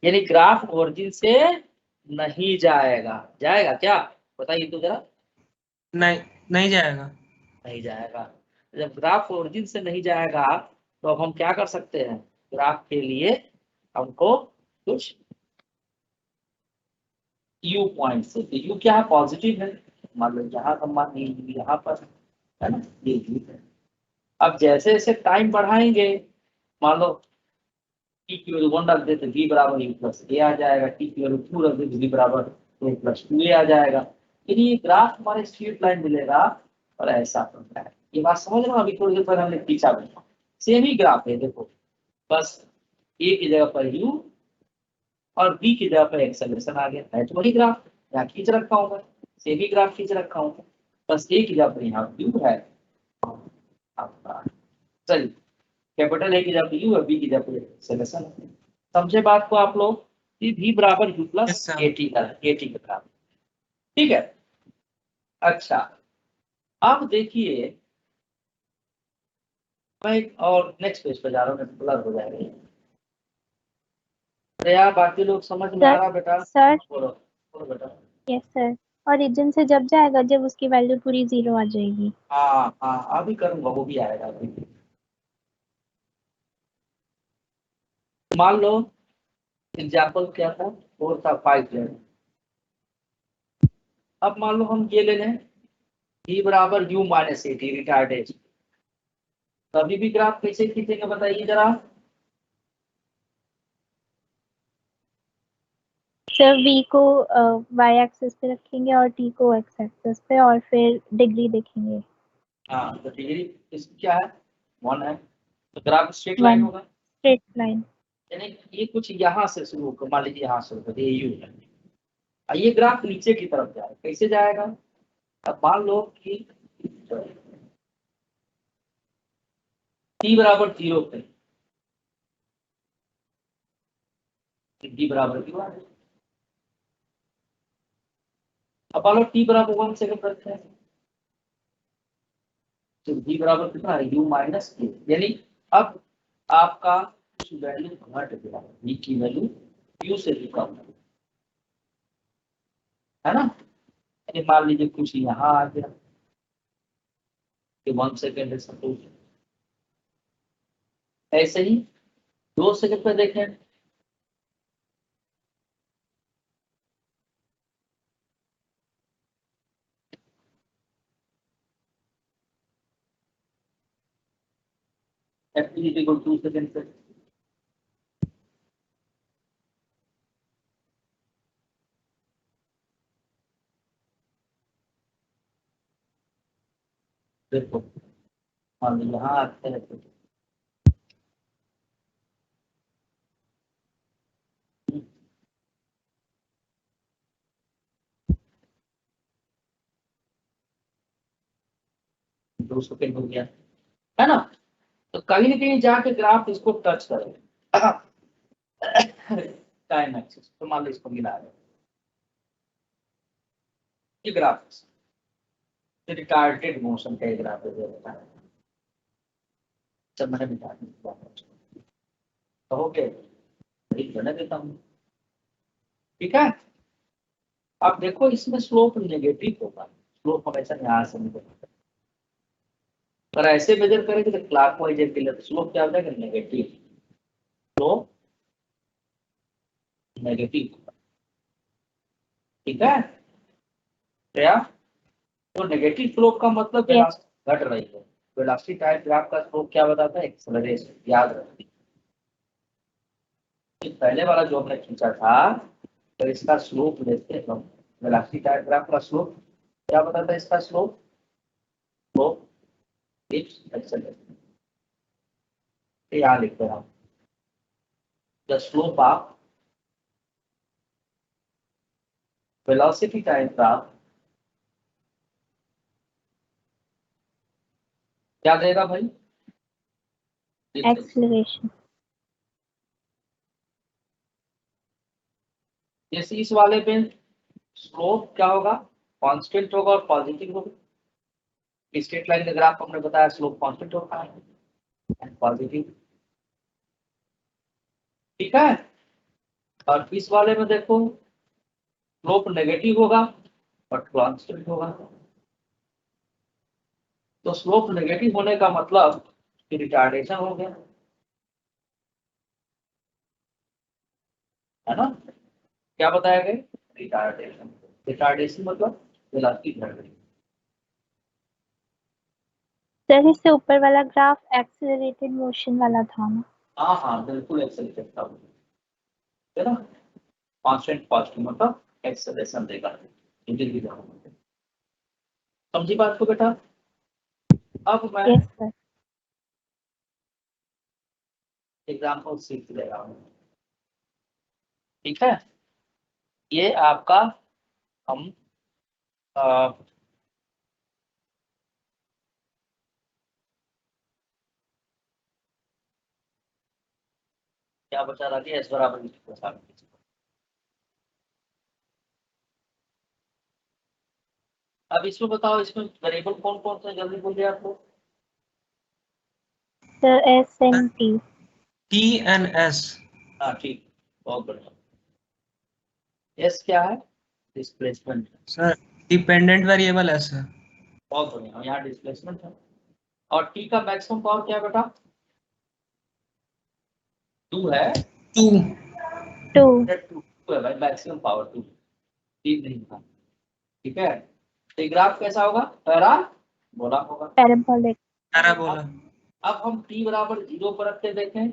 S1: यानी ग्राफ ओरिजिन से नहीं जाएगा, जाएगा क्या बताइए तो जरा।
S2: नहीं, नहीं जाएगा।
S1: नहीं जाएगा। जब ग्राफ ओरिजिन से नहीं जाएगा तो अब हम क्या कर सकते हैं, ग्राफ के लिए हमको कुछ u पॉइंट से, तो u क्या है, पॉजिटिव है, मान लो यहाँ का मान यहाँ पर है ना, ये u है। अब जैसे जैसे टाइम बढ़ाएंगे, मान लो t की वैल्यू 1 रख दे तो v बराबर u प्लस a आ जाएगा, t की वैल्यू 2 रख दे तो v बराबर a प्लस 2a आ जाएगा। फिर ये ग्राफ हमारे स्ट्रेट लाइन मिलेगा और ऐसा बनता है। ये बात समझ रहे हो, अभी थोड़ी देर पहले हमने खींचा बना, सेम ही ग्राफ है देखो, बस a की जगह पर u और b की जगह पर एक्सेलरेशन आ गया है, तो वही ग्राफ यहाँ खींच रखा हूँ मैं, सेम ही ग्राफ खींच रखा हूँ, बस a की जगह पर यहाँ u है आपका। चलिए, कैपिटल ए की जगह पे यू है, बी की जगह पे एक्सेलरेशन है। समझे बात को आप लोग, कि v बराबर u plus
S2: Yes, sir.
S1: A T के बराबर, ठीक है। अच्छा, अब देखिए मैं एक और नेक्स्ट पेज पे जा रहा हूँ, ब्लर हो जाएगा ये। अरे यार बाकी लोग समझ में आ रहा बेटा,
S3: सर
S1: बोलो बोलो बेटा।
S3: यस सर, ओरिजिन से जब जाएगा जब उसकी वैल्यू पूरी 0 आ जाएगी।
S1: हाँ हाँ, अभी करूंगा, वो भी आएगा अभी। मान लो एग्जाम्पल क्या था, 4 था 5 लें। अब मान लो हम ये ले लें, v बराबर u माइनस ए टी रिटायर्ड एज, तभी भी ग्राफ कैसे खींचेंगे बताइए जरा।
S3: सर v को y एक्सिस पे रखेंगे और t को x एक्सिस पे, और फिर डिग्री देखेंगे।
S1: हाँ, तो डिग्री इसकी क्या है, 1 है, तो ग्राफ स्ट्रेट लाइन
S3: 1
S1: होगा।
S3: Straight line.
S1: यानी ये कुछ यहाँ से शुरू होकर, मान लीजिए यहाँ से होकर ये यू है, और ये ग्राफ नीचे की तरफ जाएगा, कैसे जाएगा। अब मान लो कि t बराबर 0 पे d बराबर क्यों आ रहा है। अब मान लो t बराबर 1 सेकंड रखते हैं, तो d बराबर कितना है, u माइनस ए, यानी अब आपका कुछ वैल्यू घट गया, v की वैल्यू u से भी कम है ना। यानी मान लीजिए कुछ यहाँ आ गया कि 1 सेकंड है सपोज, ऐसे ही 2 सेकंड पे देखें, f इज इक्वल 2 सेकंड पे, देखो मान लीजिए यहाँ आते हैं तो दो सेकंड हो गया है ना। तो कहीं ना कहीं जाके ग्राफ इसको टच करेगा टाइम एक्सिस, तो मान लो इसको मिला है ये ग्राफ, रिटार्डेड मोशन का ग्राफ है ये बता, जब मैंने मिटा दिया तो ओके बना देता हूँ, ठीक है। अब देखो इसमें स्लोप नेगेटिव होगा, स्लोप हमेशा यहाँ से मिलेगा, पर ऐसे मेजर करेंगे तो क्लॉकवाइज के लिए स्लोप क्या हो जाएगा, नेगेटिव, स्लोप नेगेटिव, ठीक है। क्या, तो नेगेटिव स्लोप का मतलब
S3: Yes.
S1: वेलोसिटी घट रही है, वेलोसिटी टाइप ग्राफ का स्लोप क्या बताता है, एक्सेलरेशन, याद रखिए। पहले वाला जो हमने खींचा था, तो इसका स्लोप लेते हैं हम, वेलोसिटी टाइप ग्राफ का स्लोप क्या बताता है, इसका स्लोप, स्लोप एक्सेलरेशन, यहाँ लिखते हैं हम the slope of velocity time graph क्या देगा भाई?
S3: एक्सेलरेशन।
S1: जैसे इस वाले पे स्लोप क्या होगा? कांस्टेंट होगा और पॉजिटिव होगा। स्ट्रेट लाइन का ग्राफ हमने बताया स्लोप कांस्टेंट होता है पॉजिटिव, ठीक है। और इस वाले में देखो स्लोप नेगेटिव होगा और कांस्टेंट होगा। तो स्लोप नेगेटिव होने का मतलब कि रिटार्डेशन हो गया, है ना? क्या बताया गया? रिटार्डेशन। रिटार्डेशन मतलब वेलोसिटी घट गई।
S3: सर इससे ऊपर वाला ग्राफ एक्सेलरेटेड मोशन वाला था ना?
S1: हाँ हाँ बिल्कुल एक्सेलरेट था, है ना? कांस्टेंट पॉजिटिव मतलब एक्सेलरेशन देगा। समझी बात को बेटा? अब मैं
S3: यस सर।
S1: एग्जाम्पल सीख ले रहा हूँ, ठीक है। ये आपका हम क्या बचा रहा है? एस बराबर अब इसमें बताओ, इसमें वेरिएबल कौन कौन से जल्दी बोलिए आप लोग।
S3: Sir S and T.
S4: T and S.
S1: हाँ ठीक, बहुत बढ़िया। एस क्या है? डिस्प्लेसमेंट।
S4: सर डिपेंडेंट वेरिएबल है सर।
S1: बहुत बढ़िया, यहाँ डिस्प्लेसमेंट है। और टी का मैक्सिमम पावर क्या है बेटा? 2 है।
S4: टू।
S3: 2।
S1: 2 है भाई, मैक्सिमम पावर 2, 3 नहीं था, ठीक है। तो ये ग्राफ कैसा होगा? पैराबोला होगा।
S3: पैराबोलिक।
S4: पैराबोला।
S1: अब हम टी बराबर 0 पर रखते देखें,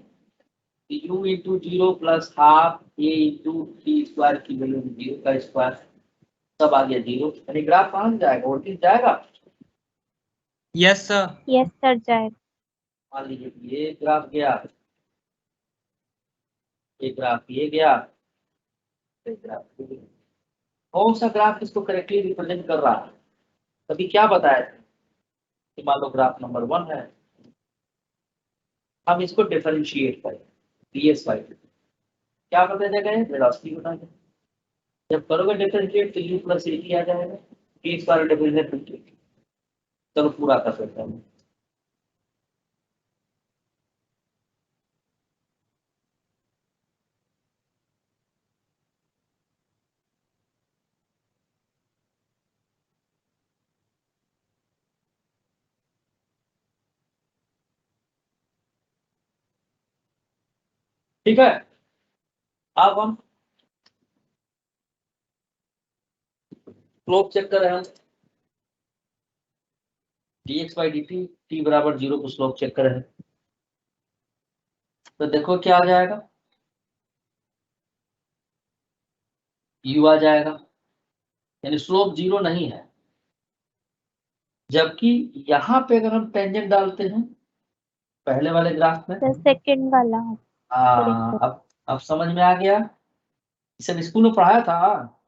S1: u इंटू 0 प्लस हाफ ए इंटू टी स्क्वायर की वैल्यू 0 का स्क्वायर, सब आ गया 0। यानी ग्राफ कहाँ जाएगा? वर्टिकल जाएगा।
S4: Yes sir.
S3: यस सर जाएगा।
S1: मान लीजिए ये ग्राफ गया, ये ग्राफ ये गया, ये ग्राफ ये गया। कौन सा ग्राफ इसको करेक्टली रिप्रेजेंट कर रहा है? तभी क्या बताया था कि मान लो ग्राफ नंबर 1 है, हम इसको डिफरेंशिएट करें ds बाई dt। क्या बता जाएगा? वेलोसिटी बता जाएगा। जब करोगे डिफरेंशिएट तो u प्लस ए आ जाएगा, t स्क्वायर डिफरेंशिएट। चलो पूरा कर सकते हैं। ठीक है, अब हम स्लोप चेक करें। हम dx बाई dt t बराबर 0 को स्लोप चेक करें तो देखो क्या आ जाएगा? u आ जाएगा, यानी स्लोप 0 नहीं है। जबकि यहाँ पे अगर हम टेंजेंट डालते हैं पहले वाले ग्राफ में,
S3: सर सेकंड वाला।
S1: अब समझ में आ गया। इसे स्कूल में पढ़ाया था,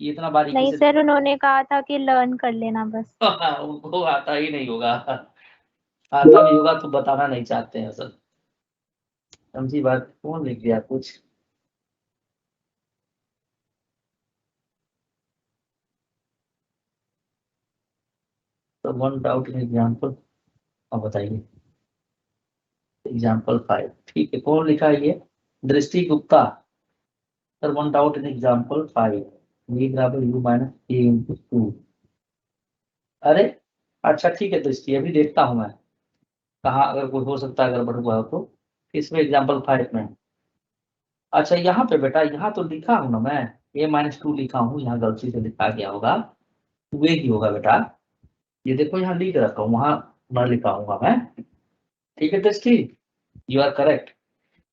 S1: ये इतना बारीकी
S3: नहीं
S1: से
S3: सर उन्होंने कहा था कि लर्न कर लेना बस।
S1: उनको आता ही नहीं होगा, आता भी होगा तो बताना नहीं चाहते हैं सर। समझी बात? कौन लिख दिया कुछ? तो वन डाउट इन एग्जाम्पल, अब बताइए एग्जाम्पल 5, ठीक है। कौन लिखा है ये? दृष्टि Gupta. Sir one doubt in example 5 v बराबर u माइनस a इंटू 2। अरे अच्छा ठीक है, दृष्टि अभी देखता हूँ मैं कहाँ अगर कोई हो सकता है गड़बड़ हुआ हो तो। इसमें एग्जाम्पल 5 में, अच्छा यहाँ पे बेटा, यहाँ तो लिखा हूँ ना मैं, a माइनस 2 लिखा हूँ, यहाँ गलती से लिखा गया होगा, 2a ही होगा बेटा। ये देखो यहाँ लिख रखा हूँ, वहां न लिखा हूँ मैं, ठीक है दृष्टि, यू आर करेक्ट।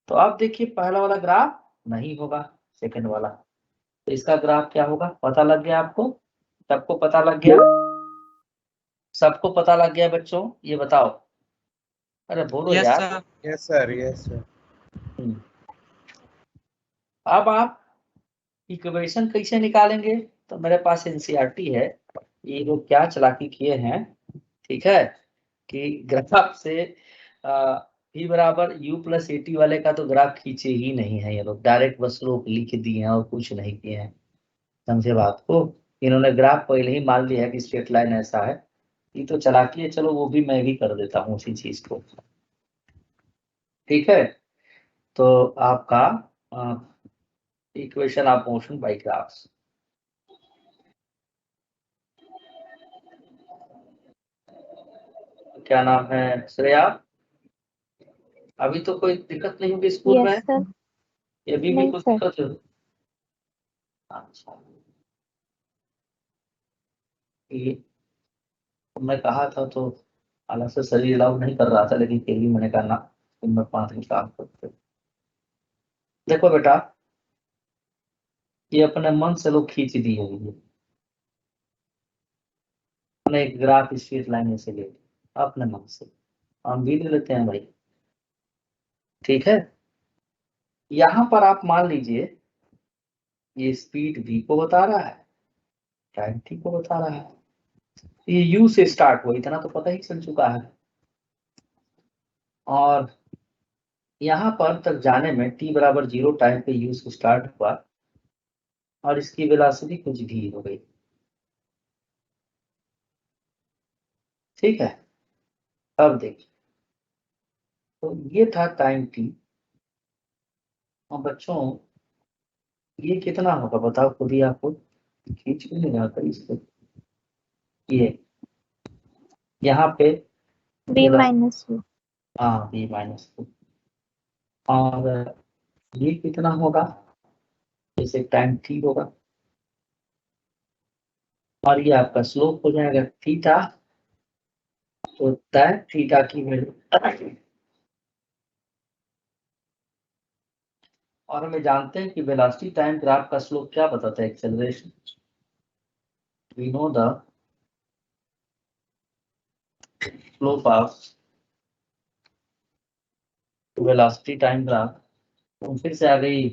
S1: तो आप देखिए पहला वाला ग्राफ नहीं होगा, सेकंड वाला। तो इसका ग्राफ क्या होगा? पता लग गया आपको? सबको पता लग गया? सबको पता लग गया बच्चों, ये बताओ, अरे बोलो
S4: यस
S1: यार।
S4: Sir.
S5: Yes sir, yes sir.
S1: अब आप इक्वेशन कैसे निकालेंगे, तो मेरे पास एनसीईआरटी है, ये लोग क्या चालाकी किए हैं, ठीक है, कि ग्राफ से p बराबर u प्लस एटी वाले का तो ग्राफ खींचे ही नहीं है, ये लोग डायरेक्ट बस स्लोप लिख दिए हैं और कुछ नहीं किए हैं। समझे बात को, इन्होंने ग्राफ पहले ही मान लिया है कि स्ट्रेट लाइन ऐसा है, ये तो चालाकी है, चलो वो भी मैं भी कर देता हूँ उसी चीज को। ठीक है, तो आपका equation of motion by graphs, क्या नाम है श्रेया, अभी तो कोई दिक्कत नहीं होगी स्कूल में,
S3: यस सर।
S1: ये भी
S3: नहीं
S1: कुछ
S3: सर।
S1: दिक्कत है? अच्छा, ये मैं कहा था तो हालांकि से शरीर अलाउ नहीं कर रहा था, लेकिन फिर भी मैंने कहा ना, तुम मैं 5 दिन काम करते। देखो बेटा, ये अपने मन से लोग खींच दिए हुई है, अपने एक ग्राफ स्ट्रेट लाइन से ले अपने मन से, हम भी ले लेते हैं भाई। ठीक है, यहाँ पर आप मान लीजिए ये स्पीड v को बता रहा है, टाइम t को बता रहा है, ये u से स्टार्ट हुआ, इतना तो पता ही चल चुका है, और यहाँ पर तक जाने में t बराबर 0 टाइम पे u से स्टार्ट हुआ और इसकी वेलोसिटी कुछ भी हो गई। ठीक है, अब देखिए, तो ये था टाइम t, और बच्चों ये कितना होगा बताओ खुद ही, आपको खींच भी नहीं जाता इसको, ये यहाँ पे
S3: v माइनस u।
S1: हाँ v माइनस, और ये कितना होगा, जैसे टाइम t होगा, और ये आपका स्लोप हो जाएगा थीटा, तो tan थीटा की वैल्यू, और हमें जानते हैं कि वेलोसिटी टाइम ग्राफ का स्लोप क्या बताता है, acceleration, we know the slope of velocity time graph. तो फिर से आ गई,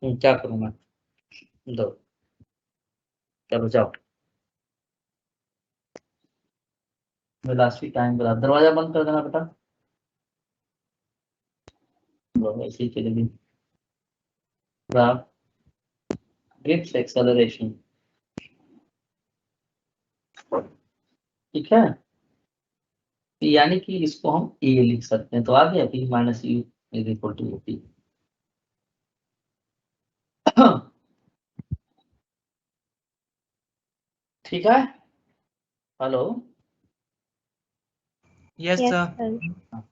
S1: क्या करूं मैं, दो, चलो जाओ, वेलोसिटी टाइम ग्राफ, दरवाजा बंद कर देना बेटा, ऐसे ही चलेगी, ग्राफ गिव्स एक्सेलरेशन, ठीक है, यानी कि इसको हम ए लिख सकते हैं, तो आ गया p minus u is equal to t. ठीक है, hello,
S4: yes
S3: yes
S4: sir.
S3: Sir.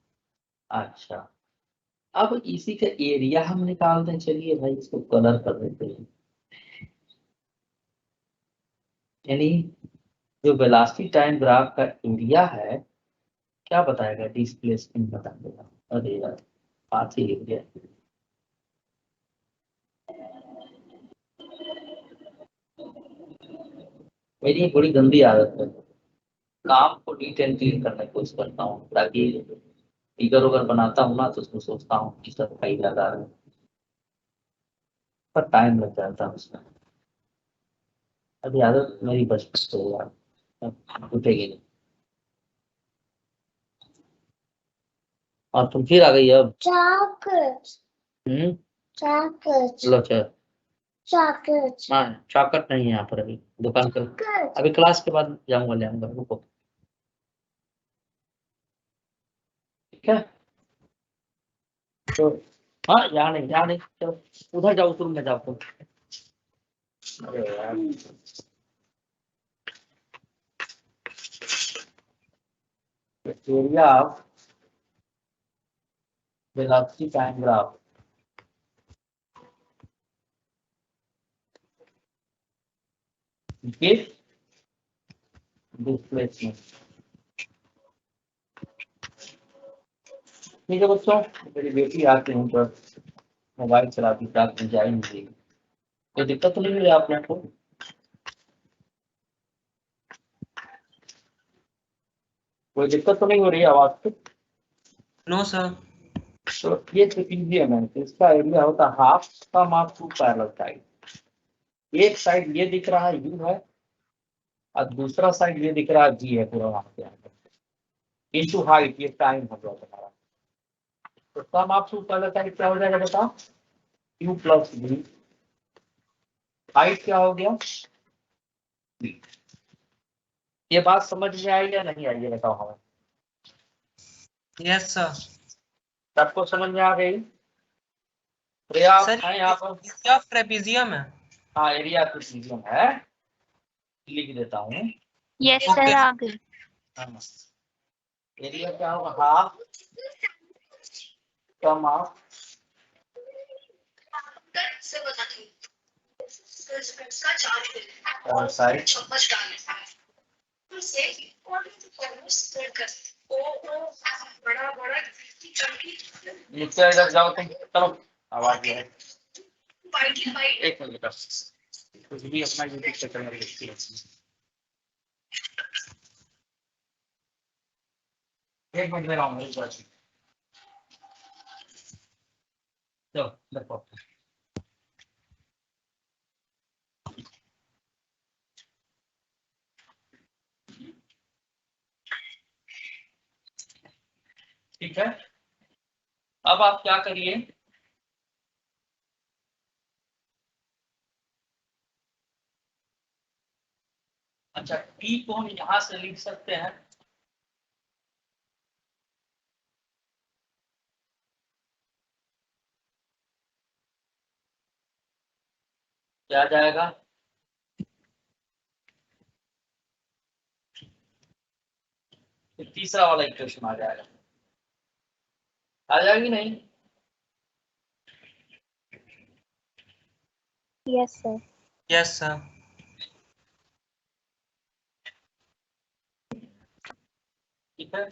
S1: अच्छा, अब इसी का एरिया हम निकाल दें, चलिए भाई इसको कलर कर देते हैं, यानी जो वेलोसिटी टाइम ग्राफ का एरिया है क्या बताएगा, डिस्प्लेसमेंट बता देगा, अरे यार बात ही लिख गया, मेरी एक बड़ी गंदी आदत है, काम को नीट एंड क्लीन करने की कोशिश करता हूँ, ताकि फिगर वगर बनाता हूँ ना तो उसको सोचता हूँ कि सफाई लगा रहे, पर टाइम लग जाता है उसमें, अभी आदत मेरी बचपन से है यार, अब टूटेगी नहीं, और तुम फिर आ गई अब,
S6: Chocolate,
S1: हम्म,
S6: chocolate,
S1: लो चल,
S6: chocolate,
S1: हाँ चॉकलेट नहीं है यहाँ पर, अभी दुकान पर,
S6: chocolate.
S1: अभी क्लास के बाद जाऊंगा ले आऊंगा, रुको, ठीक है, तो हाँ यहाँ नहीं चलो, उधर जाओ तुम, में जाओ तुम, अरे यार area of velocity time graph give displacement. ठीक है बच्चों, मेरी बेटी आती हूँ पर मोबाइल चलाती रात में जा ही नहीं रही, कोई दिक्कत तो नहीं हुई आप लोगों को? कोई दिक्कत तो नहीं हो रही है आवाज की?
S4: No sir.
S1: तो ये ट्रेपीजियम है, तो इसका एरिया होता है half sum of two parallel side. एक साइड ये दिख रहा है यू है, और दूसरा साइड ये दिख रहा है जी है पूरा वहां पे। इनटू हाइट, ये टाइम हो गया तुम्हारा। तो सम ऑफ टू पैरेलल साइड क्या हो जाएगा बताओ? You plus B. हाइट क्या हो गया? b। ये बात समझ में आई या नहीं आई, ये बताओ हमें।
S4: Yes sir.
S1: सबको समझ में आ गई? प्रिया आप
S4: सर
S1: हैं यहाँ पर?
S4: क्या ट्रेपीजियम है?
S1: हाँ, एरिया ट्रेपीजियम है, लिख देता हूँ।
S3: Yes
S4: Okay.
S3: सर, आ गई।
S1: हाँ, एरिया क्या होगा? Half sum of side. नीचे इधर जाओ तुम, चलो आवाज है। एक मिनट का कुछ भी अपना यूट्यूब चैनल में लिखती है। एक मिनट में आऊंगा एक बार। चलो देखो, ठीक है। अब आप क्या करिए, अच्छा टी को हम यहां से लिख सकते हैं, क्या जाएगा? तो तीसरा वाला इक्वेशन आ जाएगा, आ जाएगी नहीं?
S3: Yes sir.
S4: Yes sir.
S1: ठीक है।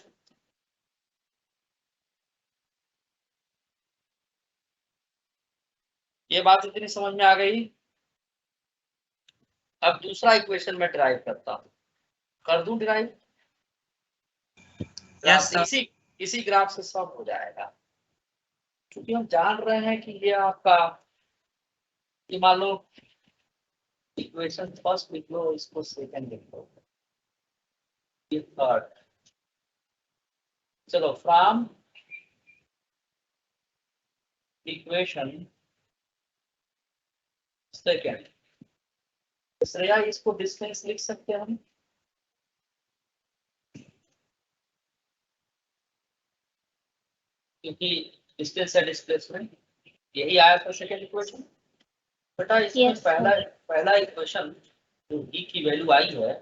S1: ये बात इतनी समझ में आ गई। अब दूसरा इक्वेशन में ड्राइव करता हूं, कर दूं ड्राइव?
S4: Yes sir.
S1: इसी ग्राफ से सब हो जाएगा, क्योंकि हम जान रहे हैं कि ये आपका, ये मान लो इक्वेशन फर्स्ट लिख लो, इसको सेकंड लिख लो, ये थर्ड। चलो फ्रॉम इक्वेशन सेकंड, श्रेया इसको डिस्टेंस लिख सकते हैं हम, क्योंकि डिस्टेंस है डिस्प्लेसमेंट, यही आया था सेकंड इक्वेशन। बेटा इसमें
S3: Yes, sir.
S1: पहला इक्वेशन जो ई की वैल्यू आई है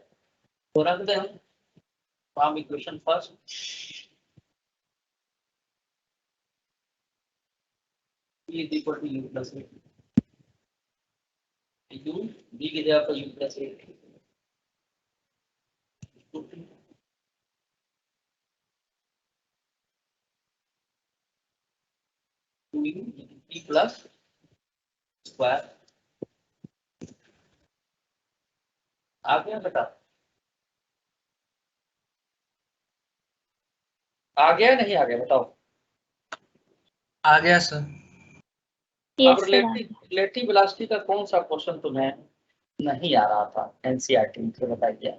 S1: वो रख दे हम, from equation first E is equal to U plus A, U B की जगह पर U plus A, two U E plus square. आ गया बेटा? आ गया नहीं आ गया बताओ?
S4: आ गया सर।
S3: Yes,
S1: अब
S3: sir.
S1: रिलेटिव वेलोसिटी का कौन सा क्वेश्चन तुम्हें नहीं आ रहा था एनसीईआरटी से, बताइए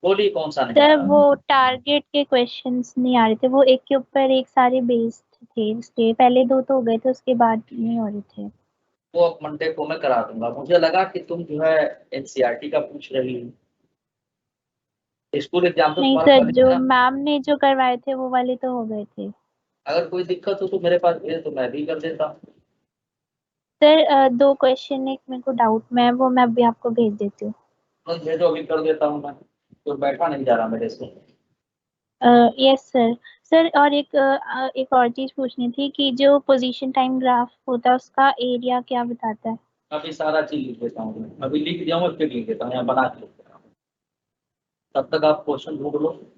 S1: बोलिए कौन सा नहीं आ
S3: सर
S1: रहा?
S3: वो टारगेट के क्वेश्चंस नहीं आ रहे थे, वो एक के ऊपर एक सारे बेस्ड थे, इसलिए पहले दो तो हो गए थे, उसके बाद नहीं हो रहे थे।
S1: वो अब मंडे को मैं करा दूंगा। मुझे लगा कि तुम जो है एनसीईआरटी का पूछ रही हो, स्कूल एग्जाम तो
S3: नहीं
S1: तुम्हारा
S3: सर,
S1: पहले
S3: जो
S1: था।
S3: मैम ने जो करवाए थे वो वाले तो हो गए थे।
S1: अगर कोई दिक्कत हो तो मेरे पास भेज तो मैं भी कर देता हूँ।
S3: सर दो क्वेश्चन, एक मेरे को डाउट में है, वो मैं अभी आपको भेज देती हूँ।
S1: बस भेजो, अभी कर देता हूँ मैं, तो बैठा नहीं जा रहा मेरे से।
S3: Yes sir. सर और एक और चीज पूछनी थी कि जो पोजीशन टाइम ग्राफ होता है उसका एरिया क्या बताता है?
S1: अभी सारा चीज लिख देता हूँ मैं। अभी लिख दिया हूँ, फिर लिख देता हूँ, यहाँ बना के लिख देता हूँ, तब तक आप क्वेश्चन ढूंढ लो।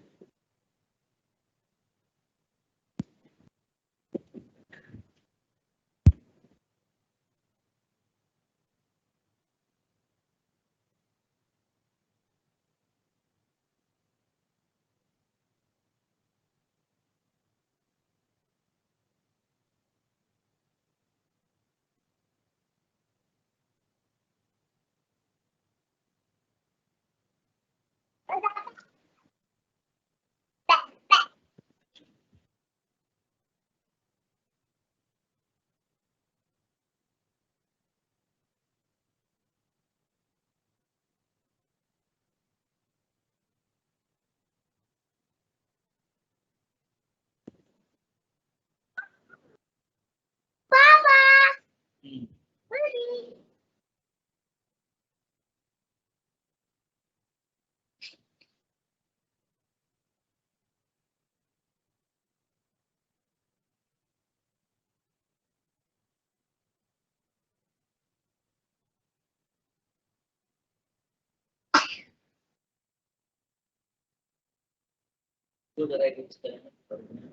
S1: जो तरह के एक्सपेरिमेंट करते हैं,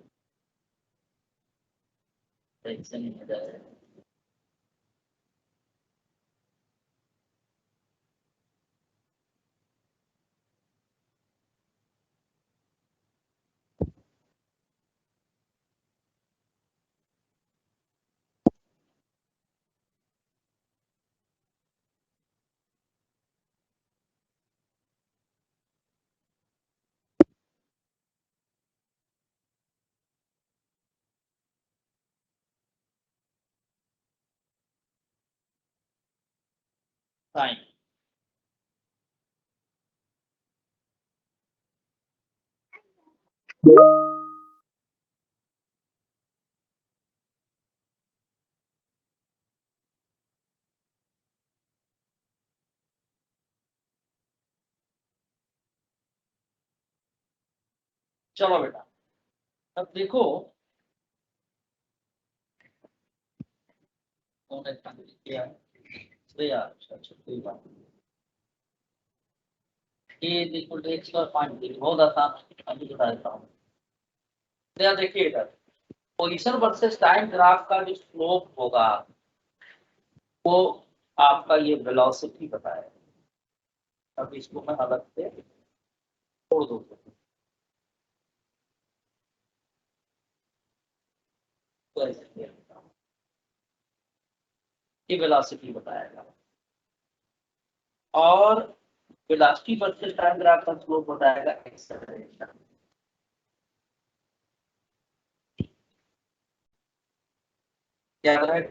S1: टेंशन नहीं हो जाए। फाइन। चलो बेटा, अब देखो कौन है काम किया है। तो यार अच्छा कोई बात नहीं। ये देखो x का पॉइंट देखो, बहुत आसान, अभी बता देता हूँ। तो यार देखिए इधर पोजीशन वर्सेस टाइम ग्राफ का जो स्लोप होगा वो आपका ये वेलोसिटी बताएगा। अब इसको मैं अलग से छोड़ दो, तो ऐसे किया जाता है। ये वेलोसिटी बताएगा और वेलोसिटी वर्सेस टाइम ग्राफ का स्लोप बताएगा एक्सेलरेशन। याद रहे।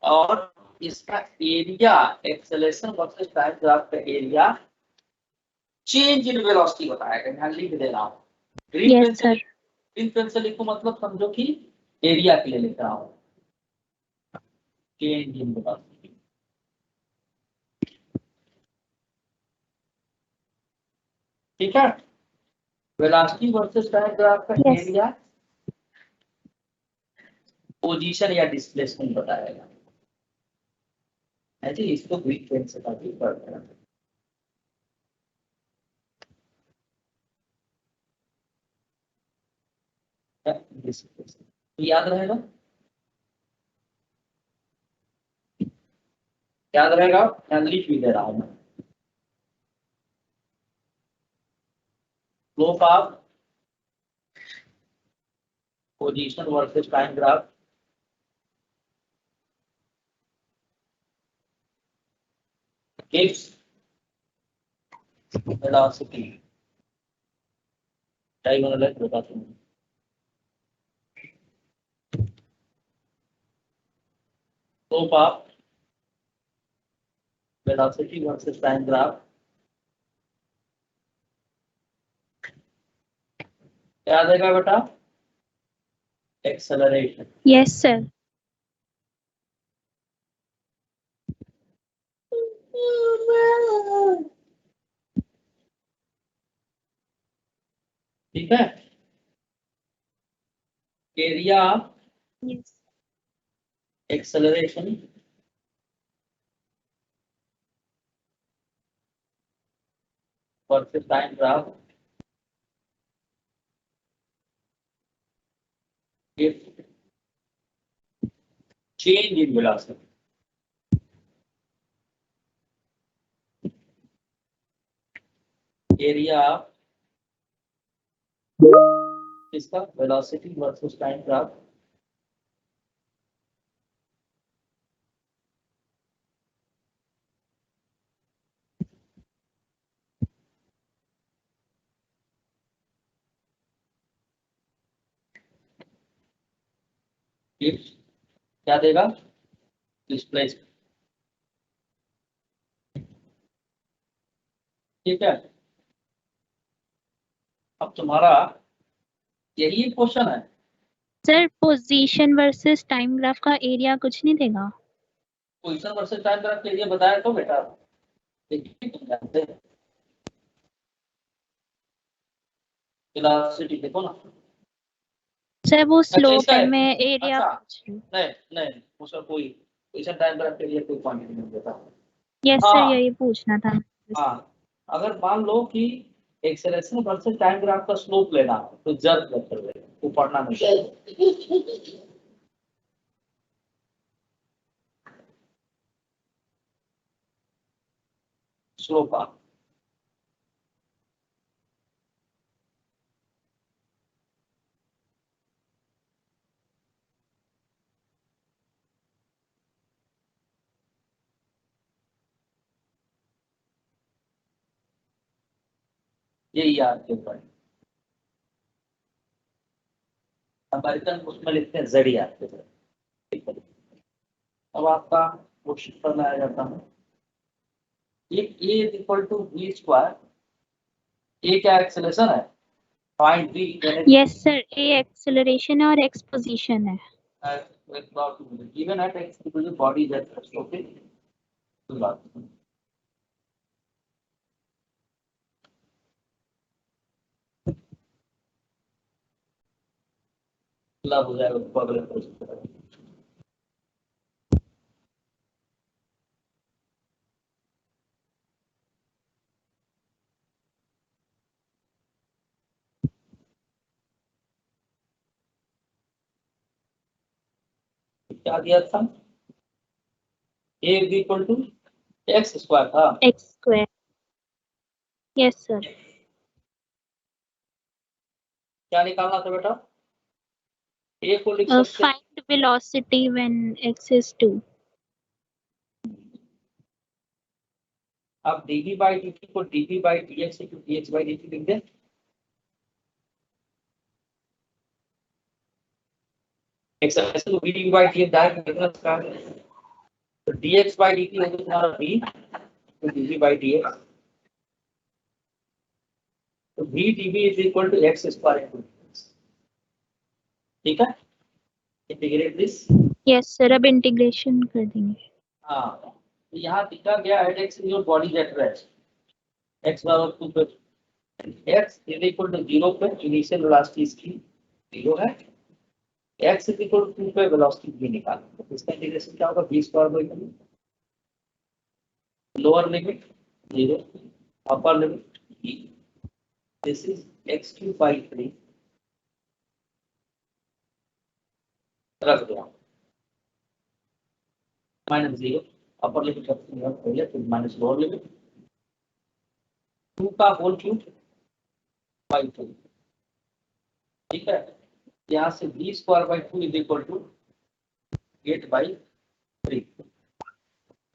S1: और इसका area acceleration versus time graph का एरिया चेंज इन वेलोसिटी बताएगा। ध्यान लिख दे रहा हूँ। Green
S3: Yes,
S1: pencil,
S3: sir.
S1: Green pencil लिखो मतलब समझो कि एरिया के लिए लिख रहा हूँ। चेंज इन वेलोसिटी, ठीक है। वेलोसिटी वर्सेस टाइम ग्राफ का
S3: Yes.
S1: एरिया पोजीशन या डिस्प्लेसमेंट बताएगा। ऐसे इसको ग्रीन पेंसिल का भी पढ़ना है। तो याद रहेगा, याद रहेगा। मैं लिख भी दे रहा हूँ। Slope of position versus time graph gives velocity diagonal बता दूँ। Slope of velocity versus time graph क्या आ जाएगा बेटा? एक्सेलरेशन।
S3: Yes, sir.
S1: ठीक है। Area
S3: Yes.
S1: Acceleration versus time graph if change in velocity area इसका velocity versus time graph if क्या देगा? डिस्प्लेसमेंट। ठीक है। अब तुम्हारा यही क्वेश्चन है।
S3: Sir position versus time graph का एरिया कुछ नहीं देगा?
S1: पोजीशन वर्सेस टाइम ग्राफ के लिए बताया तो बेटा, देखिए तुम जानते हैं वेलोसिटी देखो ना।
S3: सर वो स्लोप
S1: इसका
S3: है,
S1: है।
S3: मैं एरिया
S1: अच्छा
S3: पूछ रही हूँ।
S1: नहीं उसका कोई पोजीशन टाइम ग्राफ के लिए कोई क्वांटिटी नहीं देता।
S3: यस सर,
S1: हाँ
S3: यही पूछना था।
S1: हाँ, अगर मान लो कि एक्सेलरेशन वर्सेस टाइम ग्राफ का स्लोप लेना है तो जर्क कर लेना, वो पढ़ना नहीं। स्लोप का यही याद के ऊपर अमेरिकन उसमें लिखते हैं जेड याद के ऊपर। अब आपका क्वेश्चन पर लाया जाता है, ये a is equal to v square. A क्या एक्सेलरेशन है, find v
S3: yes sir, A acceleration और एक्स पोजीशन है।
S1: given at x equal to body jet thrust, okay? कोई बात नहीं। मतलब हो जाएगा उसको अगले क्वेश्चन। क्या दिया था, a is equal to X square था।
S3: X square. Yes sir.
S1: क्या निकालना था बेटा, a को लिख सकते हैं
S3: find velocity when X is 2।
S1: आप dv बाई dt को dv बाई dx को dx बाई dt लिख दें। एक्सेलरेशन को v बाई dx डायरेक्ट लिखना इसका, तो dx बाई dt होगा तुम्हारा v, तो dv बाई dx, तो v dv is equal to x square into dx। ठीक है, इंटीग्रेट दिस।
S3: यस सर, अब इंटीग्रेशन कर देंगे।
S1: हाँ, तो यहाँ दिखा गया at x in your body jet rest, x बराबर 2 पे x इज इक्वल टू 0 पे इनिशियल वेलोसिटी इसकी 0 है, x इज इक्वल टू 2 पे वेलोसिटी v निकालना, तो इसका इंटीग्रेशन क्या होगा, v square by 2, lower limit 0, upper limit e, this is x³ by 3, रख दो -0, अपर लिमिट रखते पहले, फिर माइनस लोअर लिमिट 2 का होल क्यूब बाई 2। ठीक है, यहाँ से v square by 2 is equal to 8 by 3,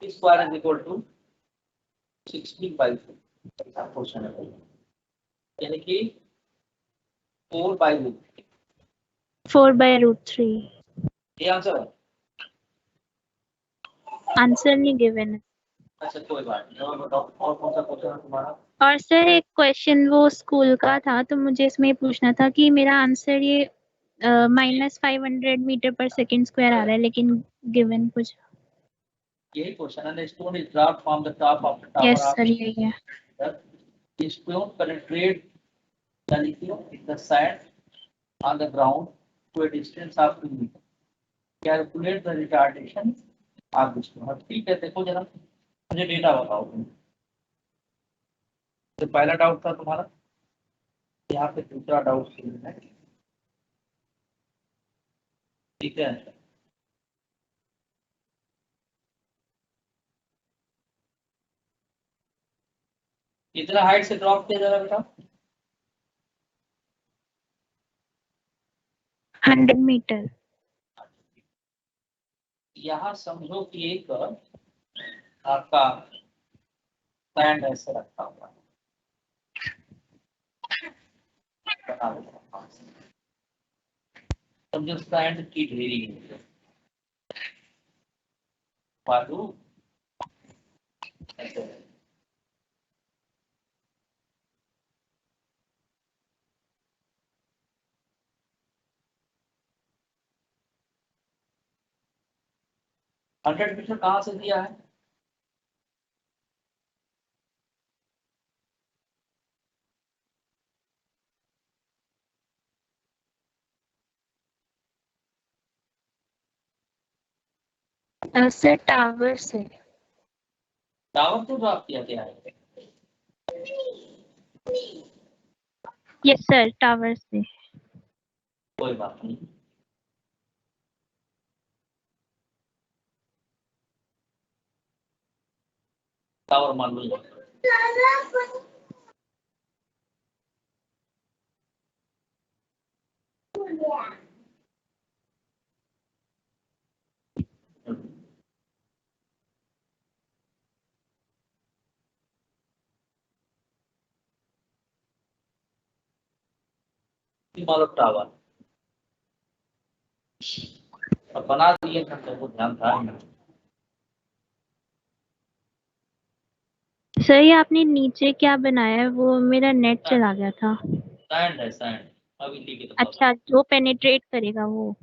S1: v square is equal to 16 by 2, ऐसा क्वेश्चन है, यानी कि 4 बाई रूट
S3: 4/√3।
S1: ये आंसर है।
S3: आंसर नहीं गिवन है।
S1: अच्छा कोई बात नहीं, और बताओ और कौन सा क्वेश्चन है तुम्हारा।
S3: और सर एक क्वेश्चन वो स्कूल का था, तो मुझे इसमें पूछना था कि मेरा आंसर ये -500 मीटर पर सेकंड स्क्वायर आ रहा है, लेकिन गिवन कुछ।
S1: यही क्वेश्चन है, stone is dropped from the top of the tower
S3: yes
S1: of
S3: sir, यही है।
S1: Stone penetrate in the sand on the ground to a distance of 2 meters. Calculate the retardation of this stone. ठीक है, देखो जरा मुझे data बताओ तुम। तो पहला डाउट था तुम्हारा, यहाँ पे दूसरा डाउट है। ठीक है, कितना हाइट से ड्रॉप किया जा रहा था,
S3: 100 मीटर।
S1: यहाँ समझो कि एक आपका सैंड ऐसे रखा हुआ है, समझो सैंड की ढेरी है, बालू ऐसे है। 100 मीटर कहाँ से दिया है?
S3: सर टावर से।
S1: टावर से ड्रॉप किया गया है।
S3: यस सर, टावर से।
S1: कोई बात नहीं। टावर मान लो। मतलब टावर अब बना दिए, तो ध्यान था।
S3: सर ये आपने नीचे क्या बनाया है? वो मेरा नेट चला गया था।
S1: सैंड है, सैंड। अभी लिखे तो
S3: अच्छा, जो पेनिट्रेट करेगा वो।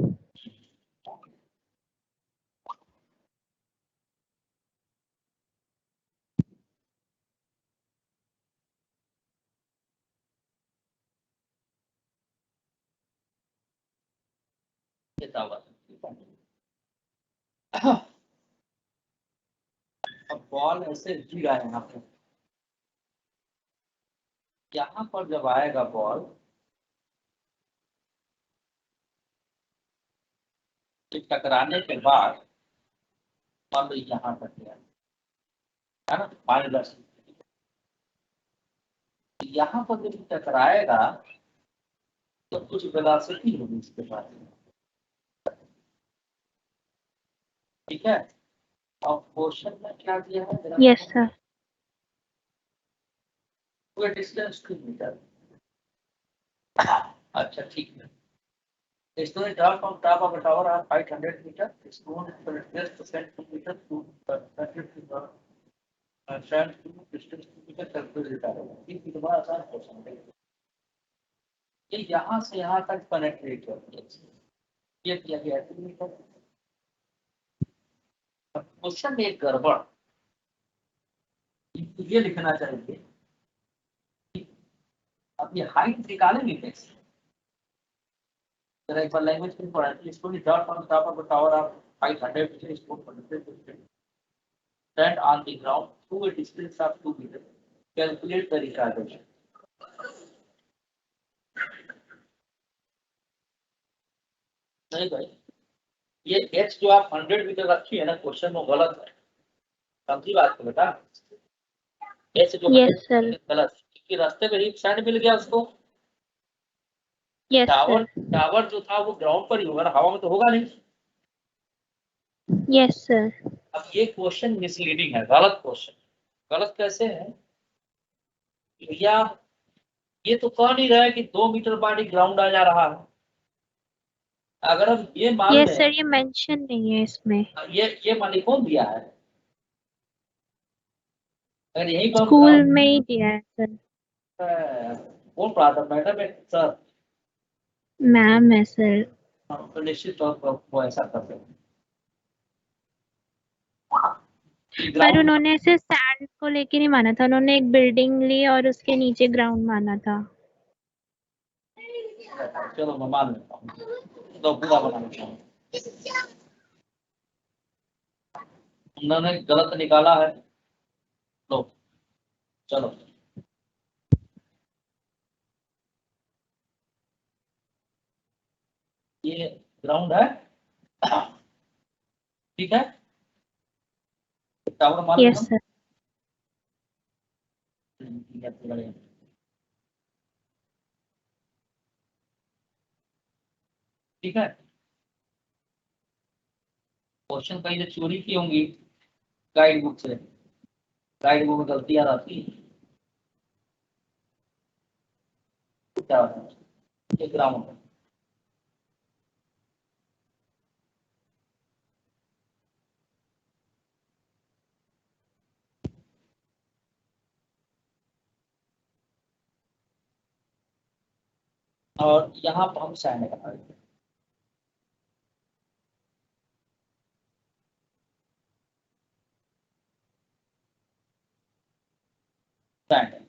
S1: ये टावर। अब बॉल ऐसे गिरा है यहाँ पे। यहाँ पर जब आएगा बॉल, तो टकराने के बाद मान लो यहाँ तक गया है ना, मान लो यहाँ पर जब टकराएगा तो कुछ वेलोसिटी होगी इसके पास। ठीक है। और क्वेश्चन में क्या दिया है?
S3: Yes sir.
S1: पूरा डिस्टेंस 2 मीटर। अच्छा ठीक है। Stone drop from top of a tower are 500 meter. Stone penetrates to send 2 meter to sand to distance 2 meter calculate देता है। ये बड़ा आसान क्वेश्चन है। ये यहाँ से यहाँ तक पेनेट्रेट करती है। ये किया गया है 2 मीटर। क्वेश्चन में एक गड़बड़ ये लिखना चाहिए, अब ये हाइट निकालेंगे कैसे? जरा एक बार लैंग्वेज में पढ़ा है। इसको भी dot on top of tower of 500 metre इसको stand on the ground through a distance of 2 meters. Calculate the retardation. नहीं भाई, ये h जो आप 100 मीटर रखी है ना, क्वेश्चन में गलत है। समझी बात को बेटा? h जो
S3: यस सर।
S1: गलत, क्योंकि रास्ते में ही सैंड मिल गया उसको।
S3: Yes
S1: tower
S3: sir.
S1: टावर जो था वो ग्राउंड पर ही होगा ना, हवा में तो होगा नहीं।
S3: Yes sir.
S1: अब ये क्वेश्चन मिसलीडिंग है, गलत क्वेश्चन। गलत कैसे है भैया? ये तो कह नहीं रहा है कि 2 मीटर बॉडी ग्राउंड आ जा रहा है। अगर हम ये मान
S3: यस
S1: लें,
S3: सर, ये मेंशन नहीं है इसमें।
S1: ये मानी कौन दिया है? अगर यही पर
S3: स्कूल में ही दिया है सर।
S1: कौन पढ़ा था? मैडम है सर?
S3: मैम है सर।
S1: तो निश्चित तौर पर वो ऐसा करते हैं।
S3: पर
S1: ग्राउंड,
S3: उन्होंने ऐसे सैंड को लेके नहीं माना था, उन्होंने एक बिल्डिंग ली और उसके नीचे ग्राउंड माना था।
S1: चलो मैं मान लेता हूँ, तो पूरा बना लेता हूँ। उन्होंने गलत निकाला है। लो चलो, ये ग्राउंड है, ठीक है। टावर मान
S3: यस
S1: लेना।
S3: सर।
S1: ठीक है। क्वेश्चन कहीं से चोरी की होंगी गाइड बुक से, गाइड बुक में गलतियां आती हैं। क्या होता है? ये ग्राउंड है। और यहाँ पर हम सैंड लगाएंगे। सैंड है।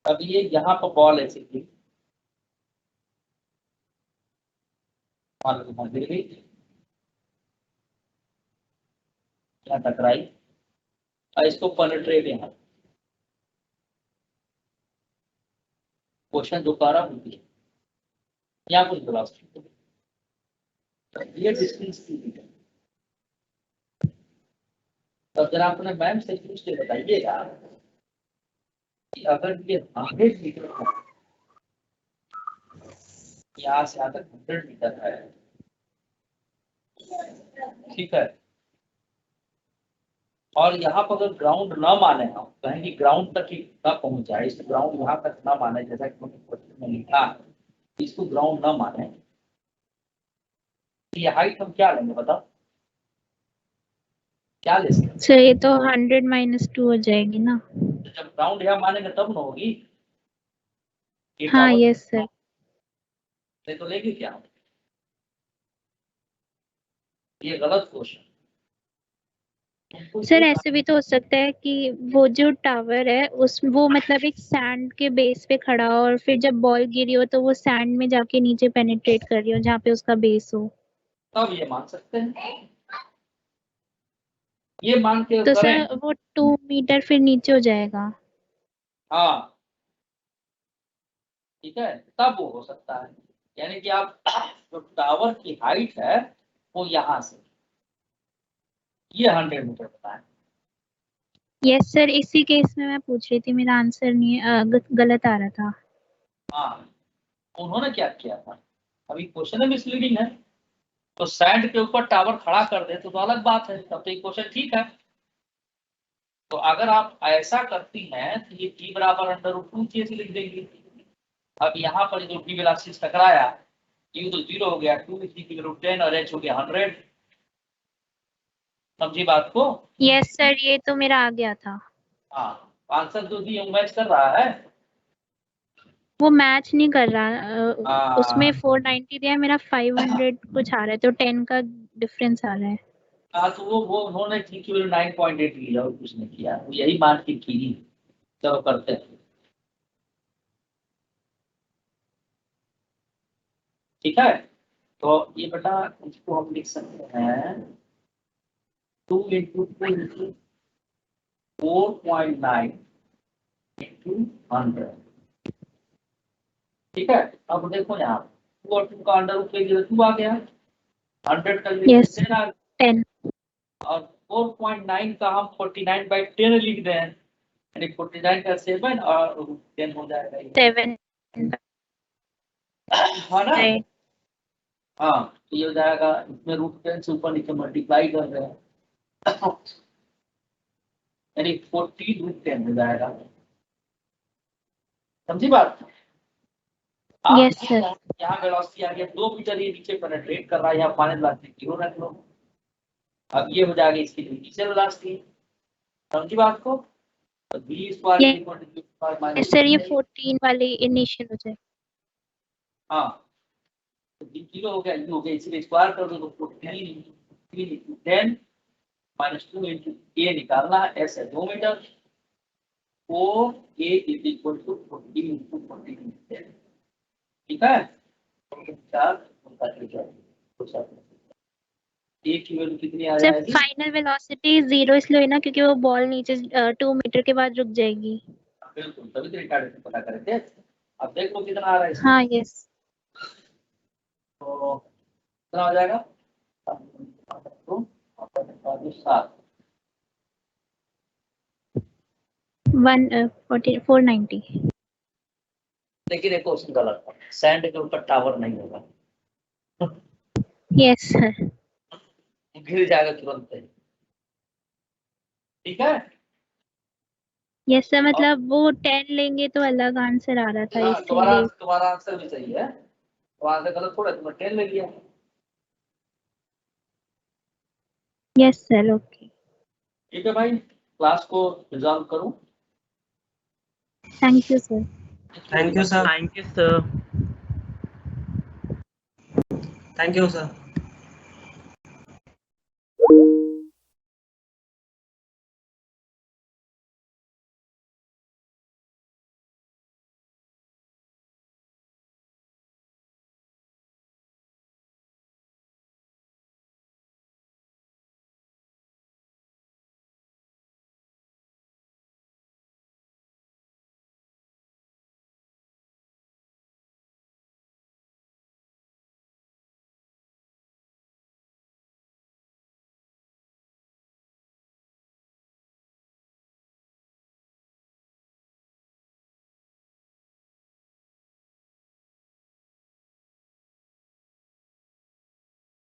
S1: अब ये यहाँ पर बॉल ऐसी थी, मान लो यहाँ गिर गई, यहाँ टकराई और इसको पेनिट्रेट यहाँ, क्वेश्चन दोबारा होती है, यहाँ कुछ वेलोसिटी, ये डिस्टेंस की है। तो जरा अपने मैम से पूछ के बताइएगा कि अगर ये 100 मीटर है, यहाँ से यहाँ तक 100 मीटर है, ठीक है, और यहाँ पर अगर ग्राउंड न माने, हम कहें कि ग्राउंड तक ही न पहुंच जाए, इस ग्राउंड यहाँ तक न माने, जैसा कि क्वेश्चन में लिखा है, इसको ग्राउंड न माने, ये हाइट हम क्या लेंगे बताओ, क्या ले सकते हैं?
S3: सर ये तो 100 - 2 हो जाएगी ना।
S1: जब ग्राउंड यहाँ मानेंगे तब न होगी। ये
S3: हाँ
S1: टावर
S3: यस सर।
S1: नहीं तो लेगी क्या? ये गलत क्वेश्चन।
S3: सर ऐसे भी तो हो सकता है कि वो जो टावर है उस वो मतलब एक सैंड के बेस पे खड़ा हो और फिर जब बॉल गिरी हो तो वो सैंड में जाके नीचे पेनिट्रेट कर रही हो जहाँ पे उसका बेस हो।
S1: तब ये मान सकते हैं, ये मान के
S3: तो
S1: करें।
S3: सर वो 2 मीटर फिर नीचे हो जाएगा।
S1: हाँ ठीक है, तब वो हो सकता है, यानी कि आप जो टावर की हाइट है वो यहाँ से ये 100 मीटर बताएं।
S3: यस सर, इसी केस में मैं पूछ रही थी, मेरा आंसर नहीं गलत आ रहा था।
S1: हाँ, उन्होंने क्या किया था, अभी क्वेश्चन मिसलीडिंग है, तो सैंड के ऊपर टावर खड़ा कर दे तो अलग बात है, तब तो ये क्वेश्चन ठीक है। तो अगर आप ऐसा करती हैं तो ये t बराबर √2 ऐसे लिख देंगे। अब यहाँ पर जो t वेलोसिटी टकराया, u तो 0 हो गया, 2 = 10 और h हो गया 100। समझी बात को?
S3: यस सर, ये तो मेरा आ गया था।
S1: हाँ, आंसर जो दिए मैच कर रहा है।
S3: वो मैच नहीं कर रहा,
S1: हाँ।
S3: उसमें 490 दिया है, मेरा 500 कुछ आ रहा है, तो 10 का डिफरेंस आ रहा है।
S1: हाँ तो वो उन्होंने ठीक 9.8 लिया और कुछ नहीं किया, वो यही मान के की। चलो करते हैं, ठीक है। तो ये बेटा इसको हम लिख सकते हैं 2 × 2 × 4.9 × 100, ठीक है। अब देखो यहाँ 2 और 2 का अंडर ले लिया, 2 आ गया, 100 का ले
S3: यस
S1: 10 आ गया,
S3: 10।
S1: और 4.9 का हम 49/10 लिख दें, यानी 49 का 7 और 10 हो जाएगा ये।
S3: 7
S1: है ना? हाँ तो ये हो जाएगा, इसमें √10 से ऊपर नीचे मल्टीप्लाई कर रहे हैं, यानी 40√10 हो जाएगा। समझी बात?
S3: Yes sir.
S1: यहाँ वेलोसिटी आ गया 2 मीटर, ये नीचे पेनिट्रेट कर रहा है, यहाँ पानी वेलोसिटी 0 रख लो। अब ये हो जाएगा इसकी नीचे वेलोसिटी। समझी बात को? तो v²
S3: यस सर, ये 14 वाली इनिशियल हो जाए।
S1: हाँ तो v 0 हो गया, u हो गया, इसीलिए स्क्वायर कर दो तो 14 × 10 - 2 × a निकालना है, s है 2 मीटर, 4a = 40 × 40, ठीक है। 4 a की वैल्यू कितनी आ
S3: सर
S1: जाएगी?
S3: फाइनल वेलोसिटी 0 इसलिए हुई ना क्योंकि वो बॉल नीचे 2 मीटर के बाद रुक जाएगी।
S1: बिल्कुल, तभी तो रिकॉर्ड पता करे थे। अब देखो कितना आ रहा है इसमें।
S3: हाँ यस।
S1: तो कितना हो जाएगा? 7
S3: 490।
S1: लेकिन एक क्वेश्चन गलत है, सैंड के ऊपर टावर नहीं होगा,
S3: यस सर।
S1: गिर जाएगा तुरंत, ठीक है।
S3: यस सर, मतलब वो 10 लेंगे तो अलग आंसर आ रहा था
S1: हाँ,
S3: इसीलिए।
S1: तुम्हारा आंसर भी सही है, तो आंसर गलत थोड़ा, तुमने 10 ले लिया।
S3: Yes sir, okay.
S1: ठीक है भाई, क्लास को रिजॉल्व करूं।
S3: Thank you sir.
S4: Thank you sir.
S2: Thank you sir.
S4: Thank you sir.